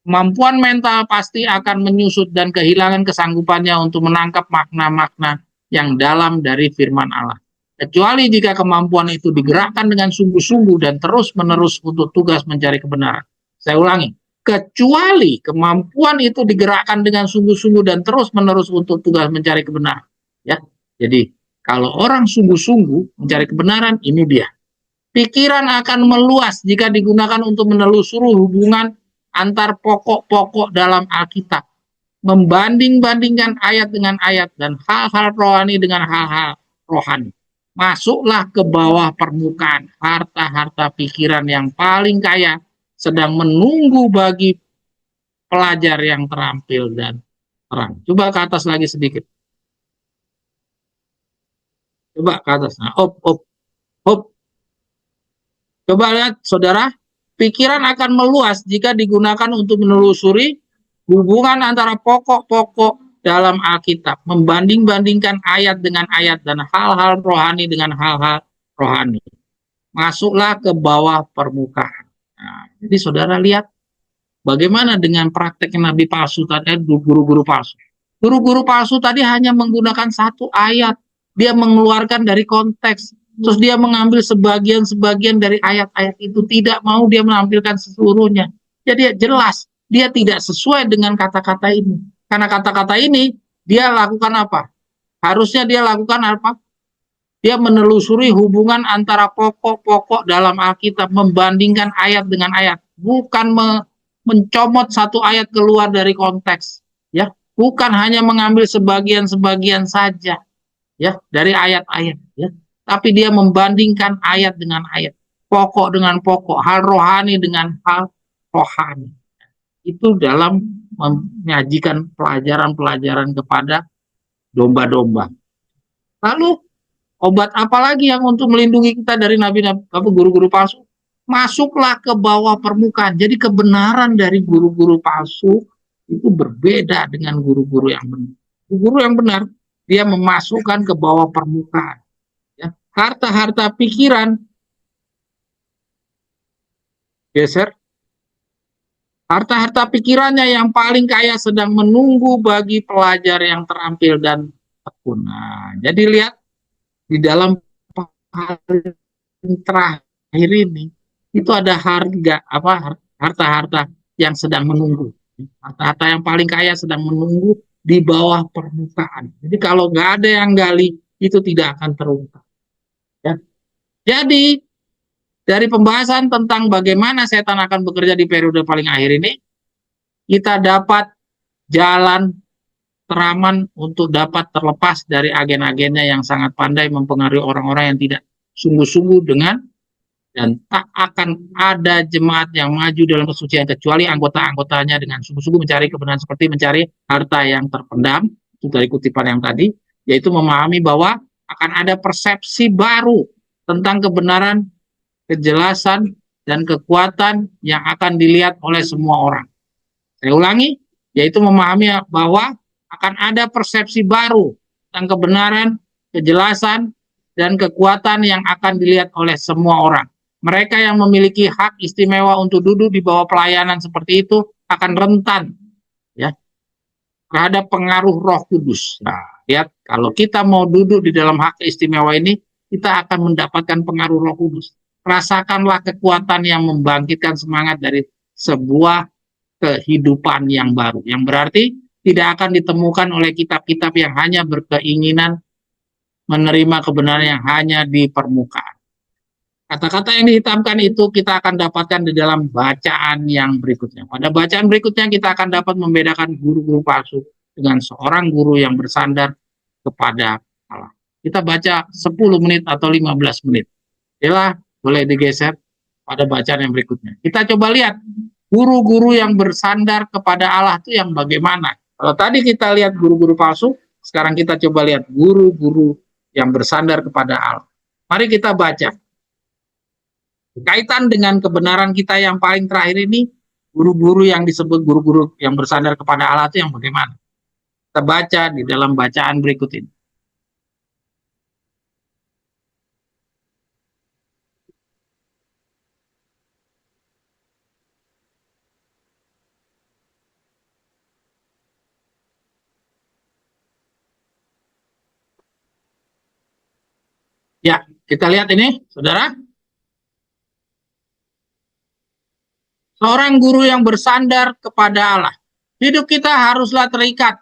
Kemampuan mental pasti akan menyusut dan kehilangan kesanggupannya untuk menangkap makna-makna yang dalam dari firman Allah. Kecuali jika kemampuan itu digerakkan dengan sungguh-sungguh dan terus-menerus untuk tugas mencari kebenaran. Saya ulangi, kecuali kemampuan itu digerakkan dengan sungguh-sungguh dan terus-menerus untuk tugas mencari kebenaran. Ya, jadi kalau orang sungguh-sungguh mencari kebenaran, ini dia. Pikiran akan meluas jika digunakan untuk menelusuri hubungan antar pokok-pokok dalam Alkitab, membanding-bandingkan ayat dengan ayat dan hal-hal rohani dengan hal-hal rohani. Masuklah ke bawah permukaan, harta-harta pikiran yang paling kaya sedang menunggu bagi pelajar yang terampil dan terang. Coba ke atas lagi sedikit. Coba ke atas. Nah, op. Coba lihat, saudara. Pikiran akan meluas jika digunakan untuk menelusuri hubungan antara pokok-pokok dalam Alkitab, membanding-bandingkan ayat dengan ayat dan hal-hal rohani dengan hal-hal rohani. Masuklah ke bawah permukaan. Nah, jadi saudara lihat bagaimana dengan praktek nabi palsu tadi, guru-guru palsu. Guru-guru palsu tadi hanya menggunakan satu ayat, dia mengeluarkan dari konteks. Terus dia mengambil sebagian-sebagian dari ayat-ayat itu, tidak mau dia menampilkan seluruhnya. Jadi jelas dia tidak sesuai dengan kata-kata ini. Karena kata-kata ini dia lakukan apa? Harusnya dia lakukan apa? Dia menelusuri hubungan antara pokok-pokok dalam Alkitab, membandingkan ayat dengan ayat, bukan mencomot satu ayat keluar dari konteks, ya. Bukan hanya mengambil sebagian-sebagian saja, ya, dari ayat-ayat, ya. Tapi dia membandingkan ayat dengan ayat, pokok dengan pokok, hal rohani dengan hal rohani. Itu dalam menyajikan pelajaran-pelajaran kepada domba-domba. Lalu obat apa lagi yang untuk melindungi kita dari nabi-nabi, guru-guru palsu? Masuklah ke bawah permukaan. Jadi kebenaran dari guru-guru palsu itu berbeda dengan guru-guru yang benar. Guru yang benar, dia memasukkan ke bawah permukaan. Harta-harta pikiran, geser, harta-harta pikirannya yang paling kaya sedang menunggu bagi pelajar yang terampil dan tekun. Nah, jadi lihat di dalam terakhir ini itu ada harta-harta yang sedang menunggu, harta-harta yang paling kaya sedang menunggu di bawah permukaan. Jadi kalau nggak ada yang gali, itu tidak akan terungkap. Ya. Jadi dari pembahasan tentang bagaimana setan akan bekerja di periode paling akhir ini, kita dapat jalan teraman untuk dapat terlepas dari agen-agennya yang sangat pandai mempengaruhi orang-orang yang tidak sungguh-sungguh dengan, dan tak akan ada jemaat yang maju dalam kesucian kecuali anggota-anggotanya dengan sungguh-sungguh mencari kebenaran seperti mencari harta yang terpendam. Itu dari kutipan yang tadi, yaitu memahami bahwa akan ada persepsi baru tentang kebenaran, kejelasan, dan kekuatan yang akan dilihat oleh semua orang. Saya ulangi, yaitu memahami bahwa akan ada persepsi baru tentang kebenaran, kejelasan, dan kekuatan yang akan dilihat oleh semua orang. Mereka yang memiliki hak istimewa untuk duduk di bawah pelayanan seperti itu akan rentan, ya, terhadap pengaruh Roh Kudus. Nah, lihat, kalau kita mau duduk di dalam hak istimewa ini, kita akan mendapatkan pengaruh Roh Kudus. Rasakanlah kekuatan yang membangkitkan semangat dari sebuah kehidupan yang baru, yang berarti tidak akan ditemukan oleh kitab-kitab yang hanya berkeinginan menerima kebenaran yang hanya di permukaan. Kata-kata yang dihitamkan itu kita akan dapatkan di dalam bacaan yang berikutnya. Pada bacaan berikutnya kita akan dapat membedakan guru-guru palsu dengan seorang guru yang bersandar kepada Allah. Kita baca 10 menit atau 15 menit. Yalah, boleh digeser pada bacaan yang berikutnya. Kita coba lihat guru-guru yang bersandar kepada Allah itu yang bagaimana. Kalau tadi kita lihat guru-guru palsu, sekarang kita coba lihat guru-guru yang bersandar kepada Allah. Mari kita baca. Kaitan dengan kebenaran kita yang paling terakhir ini, guru-guru yang disebut guru-guru yang bersandar kepada Allah itu yang bagaimana? Kita baca di dalam bacaan berikut ini. Ya, kita lihat ini, saudara. Seorang guru yang bersandar kepada Allah. Hidup kita haruslah terikat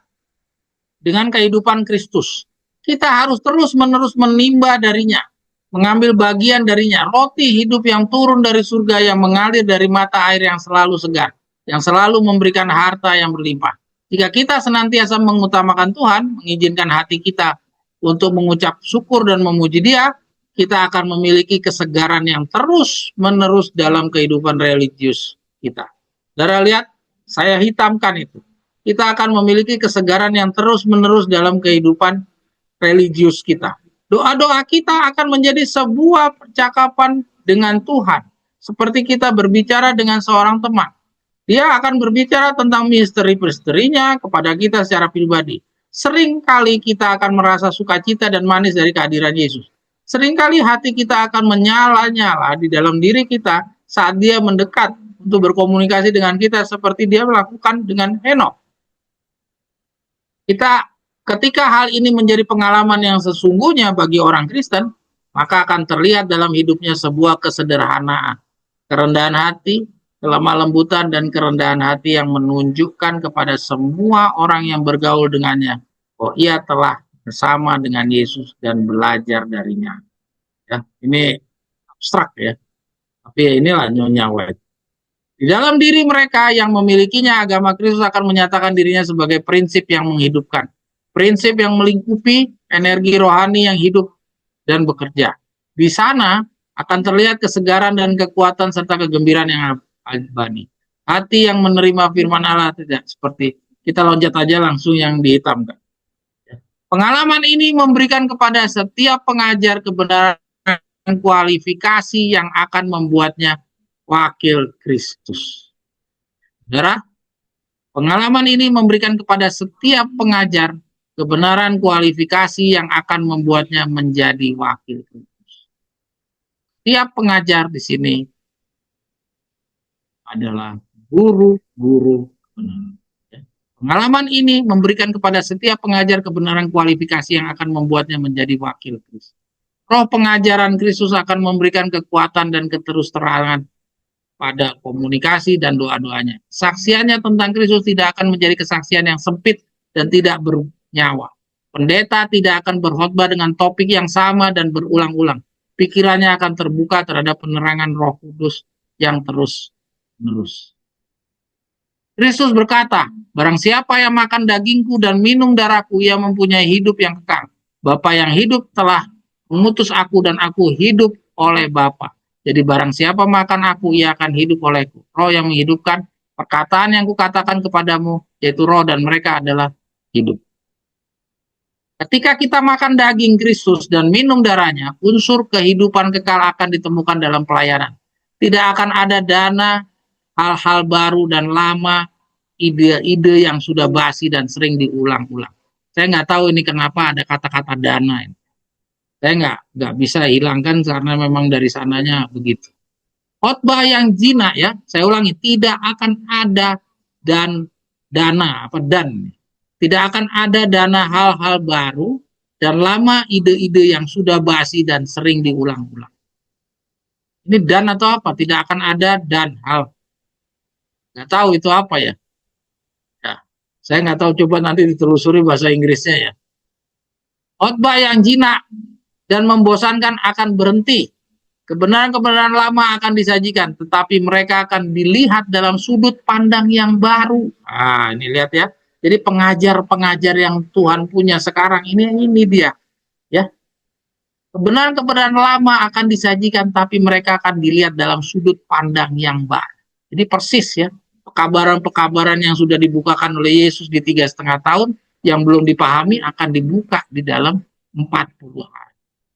dengan kehidupan Kristus. Kita harus terus-menerus menimba darinya, mengambil bagian darinya. Roti hidup yang turun dari surga, yang mengalir dari mata air yang selalu segar, yang selalu memberikan harta yang berlimpah. Jika kita senantiasa mengutamakan Tuhan, mengizinkan hati kita untuk mengucap syukur dan memuji Dia, kita akan memiliki kesegaran yang terus-menerus dalam kehidupan religius kita. Saudara lihat, saya hitamkan itu. Kita akan memiliki kesegaran yang terus-menerus dalam kehidupan religius kita. Doa-doa kita akan menjadi sebuah percakapan dengan Tuhan. Seperti kita berbicara dengan seorang teman. Dia akan berbicara tentang misteri-misterinya kepada kita secara pribadi. Seringkali kita akan merasa sukacita dan manis dari kehadiran Yesus. Seringkali hati kita akan menyala-nyala di dalam diri kita saat dia mendekat untuk berkomunikasi dengan kita seperti dia melakukan dengan Henokh. Ketika hal ini menjadi pengalaman yang sesungguhnya bagi orang Kristen, maka akan terlihat dalam hidupnya sebuah kesederhanaan, kerendahan hati, kelemah lembutan, dan kerendahan hati yang menunjukkan kepada semua orang yang bergaul dengannya bahwa ia telah bersama dengan Yesus dan belajar darinya. Ya, ini abstrak ya, tapi inilah Nyonya White. Di dalam diri mereka yang memilikinya, agama Kristus akan menyatakan dirinya sebagai prinsip yang menghidupkan. Prinsip yang melingkupi energi rohani yang hidup dan bekerja. Di sana akan terlihat kesegaran dan kekuatan serta kegembiraan yang abadi. Hati yang menerima firman Allah tidak seperti kita loncat aja langsung yang dihitamkan. Pengalaman ini memberikan kepada setiap pengajar kebenaran kualifikasi yang akan membuatnya wakil Kristus. Saudara, pengalaman ini memberikan kepada setiap pengajar kebenaran kualifikasi yang akan membuatnya menjadi wakil Kristus. Setiap pengajar di sini adalah guru-guru kebenaran. Pengalaman ini memberikan kepada setiap pengajar kebenaran kualifikasi yang akan membuatnya menjadi wakil Kristus. Roh pengajaran Kristus akan memberikan kekuatan dan keterus-terangan pada komunikasi dan doa-doanya. Saksiannya tentang Kristus tidak akan menjadi kesaksian yang sempit dan tidak bernyawa. Pendeta tidak akan berkhotbah dengan topik yang sama dan berulang-ulang. Pikirannya akan terbuka terhadap penerangan Roh Kudus yang terus-menerus. Kristus berkata, barang siapa yang makan dagingku dan minum darahku, ia mempunyai hidup yang kekal. Bapa yang hidup telah mengutus aku dan aku hidup oleh Bapa. Jadi barang siapa makan aku, ia akan hidup olehku. Roh yang menghidupkan, perkataan yang kukatakan kepadamu, yaitu roh dan mereka adalah hidup. Ketika kita makan daging Kristus dan minum darahnya, unsur kehidupan kekal akan ditemukan dalam pelayanan. Tidak akan ada dana, hal-hal baru dan lama, ide-ide yang sudah basi dan sering diulang-ulang. Saya nggak tahu ini kenapa ada kata-kata dana ini. Saya nggak bisa hilangkan karena memang dari sananya begitu. Khotbah yang jinak ya, saya ulangi, tidak akan ada dana Tidak akan ada dana hal-hal baru dan lama ide-ide yang sudah basi dan sering diulang-ulang. Ini dan atau apa? Tidak akan ada dan hal. Nggak tahu itu apa ya. Ya, saya nggak tahu, coba nanti ditelusuri bahasa Inggrisnya ya. Khotbah yang jinak dan membosankan akan berhenti. Kebenaran-kebenaran lama akan disajikan, tetapi mereka akan dilihat dalam sudut pandang yang baru. Ah, ini lihat ya. Jadi pengajar-pengajar yang Tuhan punya sekarang ini dia, ya. Kebenaran-kebenaran lama akan disajikan, tapi mereka akan dilihat dalam sudut pandang yang baru. Jadi persis ya, pekabaran-pekabaran yang sudah dibukakan oleh Yesus di 3,5 tahun yang belum dipahami akan dibuka di dalam 40 hari.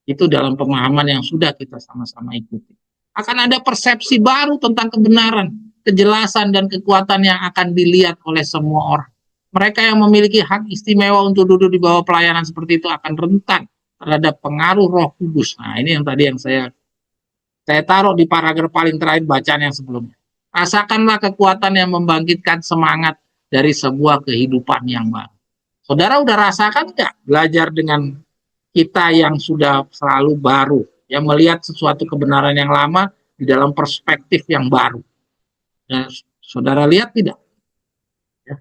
Itu dalam pemahaman yang sudah kita sama-sama ikuti. Akan ada persepsi baru tentang kebenaran, kejelasan, dan kekuatan yang akan dilihat oleh semua orang. Mereka yang memiliki hak istimewa untuk duduk di bawah pelayanan seperti itu akan rentan terhadap pengaruh Roh Kudus. Nah, ini yang tadi yang saya taruh di paragraf paling terakhir bacaan yang sebelumnya. Rasakanlah kekuatan yang membangkitkan semangat dari sebuah kehidupan yang baru. Saudara udah rasakan nggak belajar dengan kita yang sudah selalu baru, yang melihat sesuatu kebenaran yang lama di dalam perspektif yang baru? Nah, saudara lihat tidak? Ya.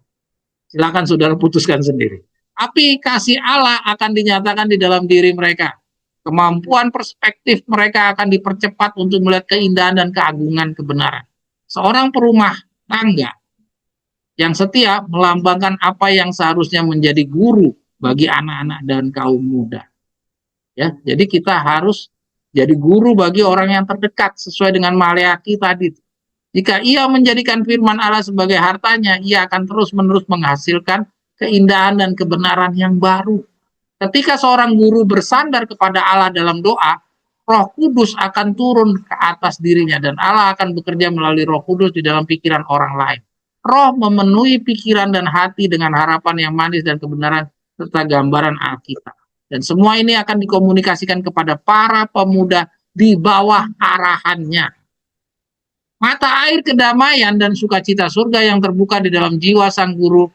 Silakan saudara putuskan sendiri. Api kasih Allah akan dinyatakan di dalam diri mereka. Kemampuan perspektif mereka akan dipercepat untuk melihat keindahan dan keagungan kebenaran. Seorang perumah tangga yang setia melambangkan apa yang seharusnya menjadi guru bagi anak-anak dan kaum muda. Ya, jadi kita harus jadi guru bagi orang yang terdekat sesuai dengan Maleakhi tadi. Jika ia menjadikan firman Allah sebagai hartanya, ia akan terus-menerus menghasilkan keindahan dan kebenaran yang baru. Ketika seorang guru bersandar kepada Allah dalam doa, Roh Kudus akan turun ke atas dirinya dan Allah akan bekerja melalui Roh Kudus di dalam pikiran orang lain. Roh memenuhi pikiran dan hati dengan harapan yang manis dan kebenaran serta gambaran Alkitab. Dan semua ini akan dikomunikasikan kepada para pemuda di bawah arahannya. Mata air kedamaian dan sukacita surga yang terbuka di dalam jiwa sang guru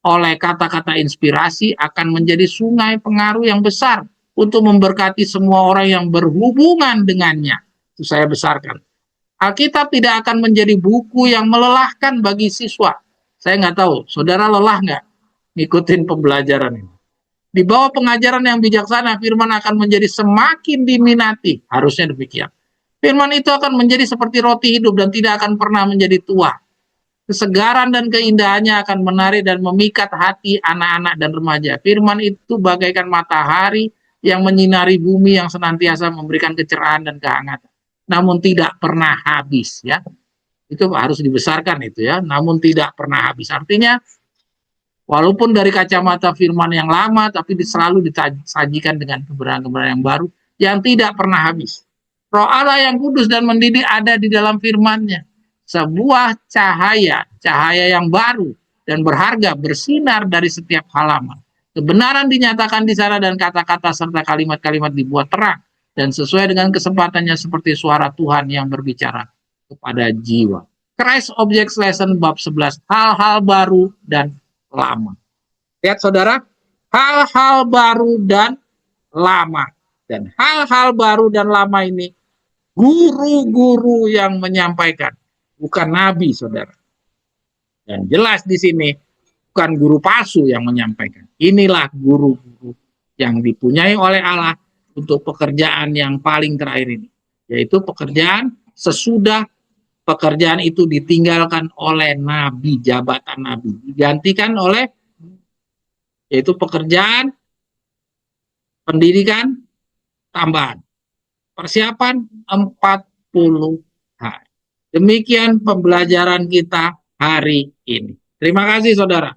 oleh kata-kata inspirasi akan menjadi sungai pengaruh yang besar untuk memberkati semua orang yang berhubungan dengannya. Itu saya besarkan. Alkitab tidak akan menjadi buku yang melelahkan bagi siswa. Saya nggak tahu, saudara lelah nggak ngikutin pembelajaran ini? Di bawah pengajaran yang bijaksana, firman akan menjadi semakin diminati. Harusnya demikian. Firman itu akan menjadi seperti roti hidup dan tidak akan pernah menjadi tua. Kesegaran dan keindahannya akan menarik dan memikat hati anak-anak dan remaja. Firman itu bagaikan matahari yang menyinari bumi yang senantiasa memberikan kecerahan dan kehangatan. Namun tidak pernah habis, ya. Itu harus dibesarkan itu ya. Namun tidak pernah habis. Artinya walaupun dari kacamata firman yang lama, tapi selalu disajikan dengan kebenaran-kebenaran yang baru yang tidak pernah habis. Roh Allah yang kudus dan mendidik ada di dalam firman-Nya. Sebuah cahaya yang baru dan berharga bersinar dari setiap halaman. Kebenaran dinyatakan di sana dan kata-kata serta kalimat-kalimat dibuat terang dan sesuai dengan kesempatannya seperti suara Tuhan yang berbicara kepada jiwa. Christ Objects Lesson bab 11, hal-hal baru dan lama. Lihat saudara, hal-hal baru dan lama. Dan hal-hal baru dan lama ini guru-guru yang menyampaikan, bukan nabi, saudara. Dan jelas di sini bukan guru palsu yang menyampaikan. Inilah guru-guru yang dipunyai oleh Allah untuk pekerjaan yang paling terakhir ini, yaitu pekerjaan sesudah pekerjaan itu ditinggalkan oleh nabi, jabatan nabi, digantikan oleh yaitu pekerjaan pendidikan tambahan. Persiapan 40 hari. Demikian pembelajaran kita hari ini. Terima kasih saudara.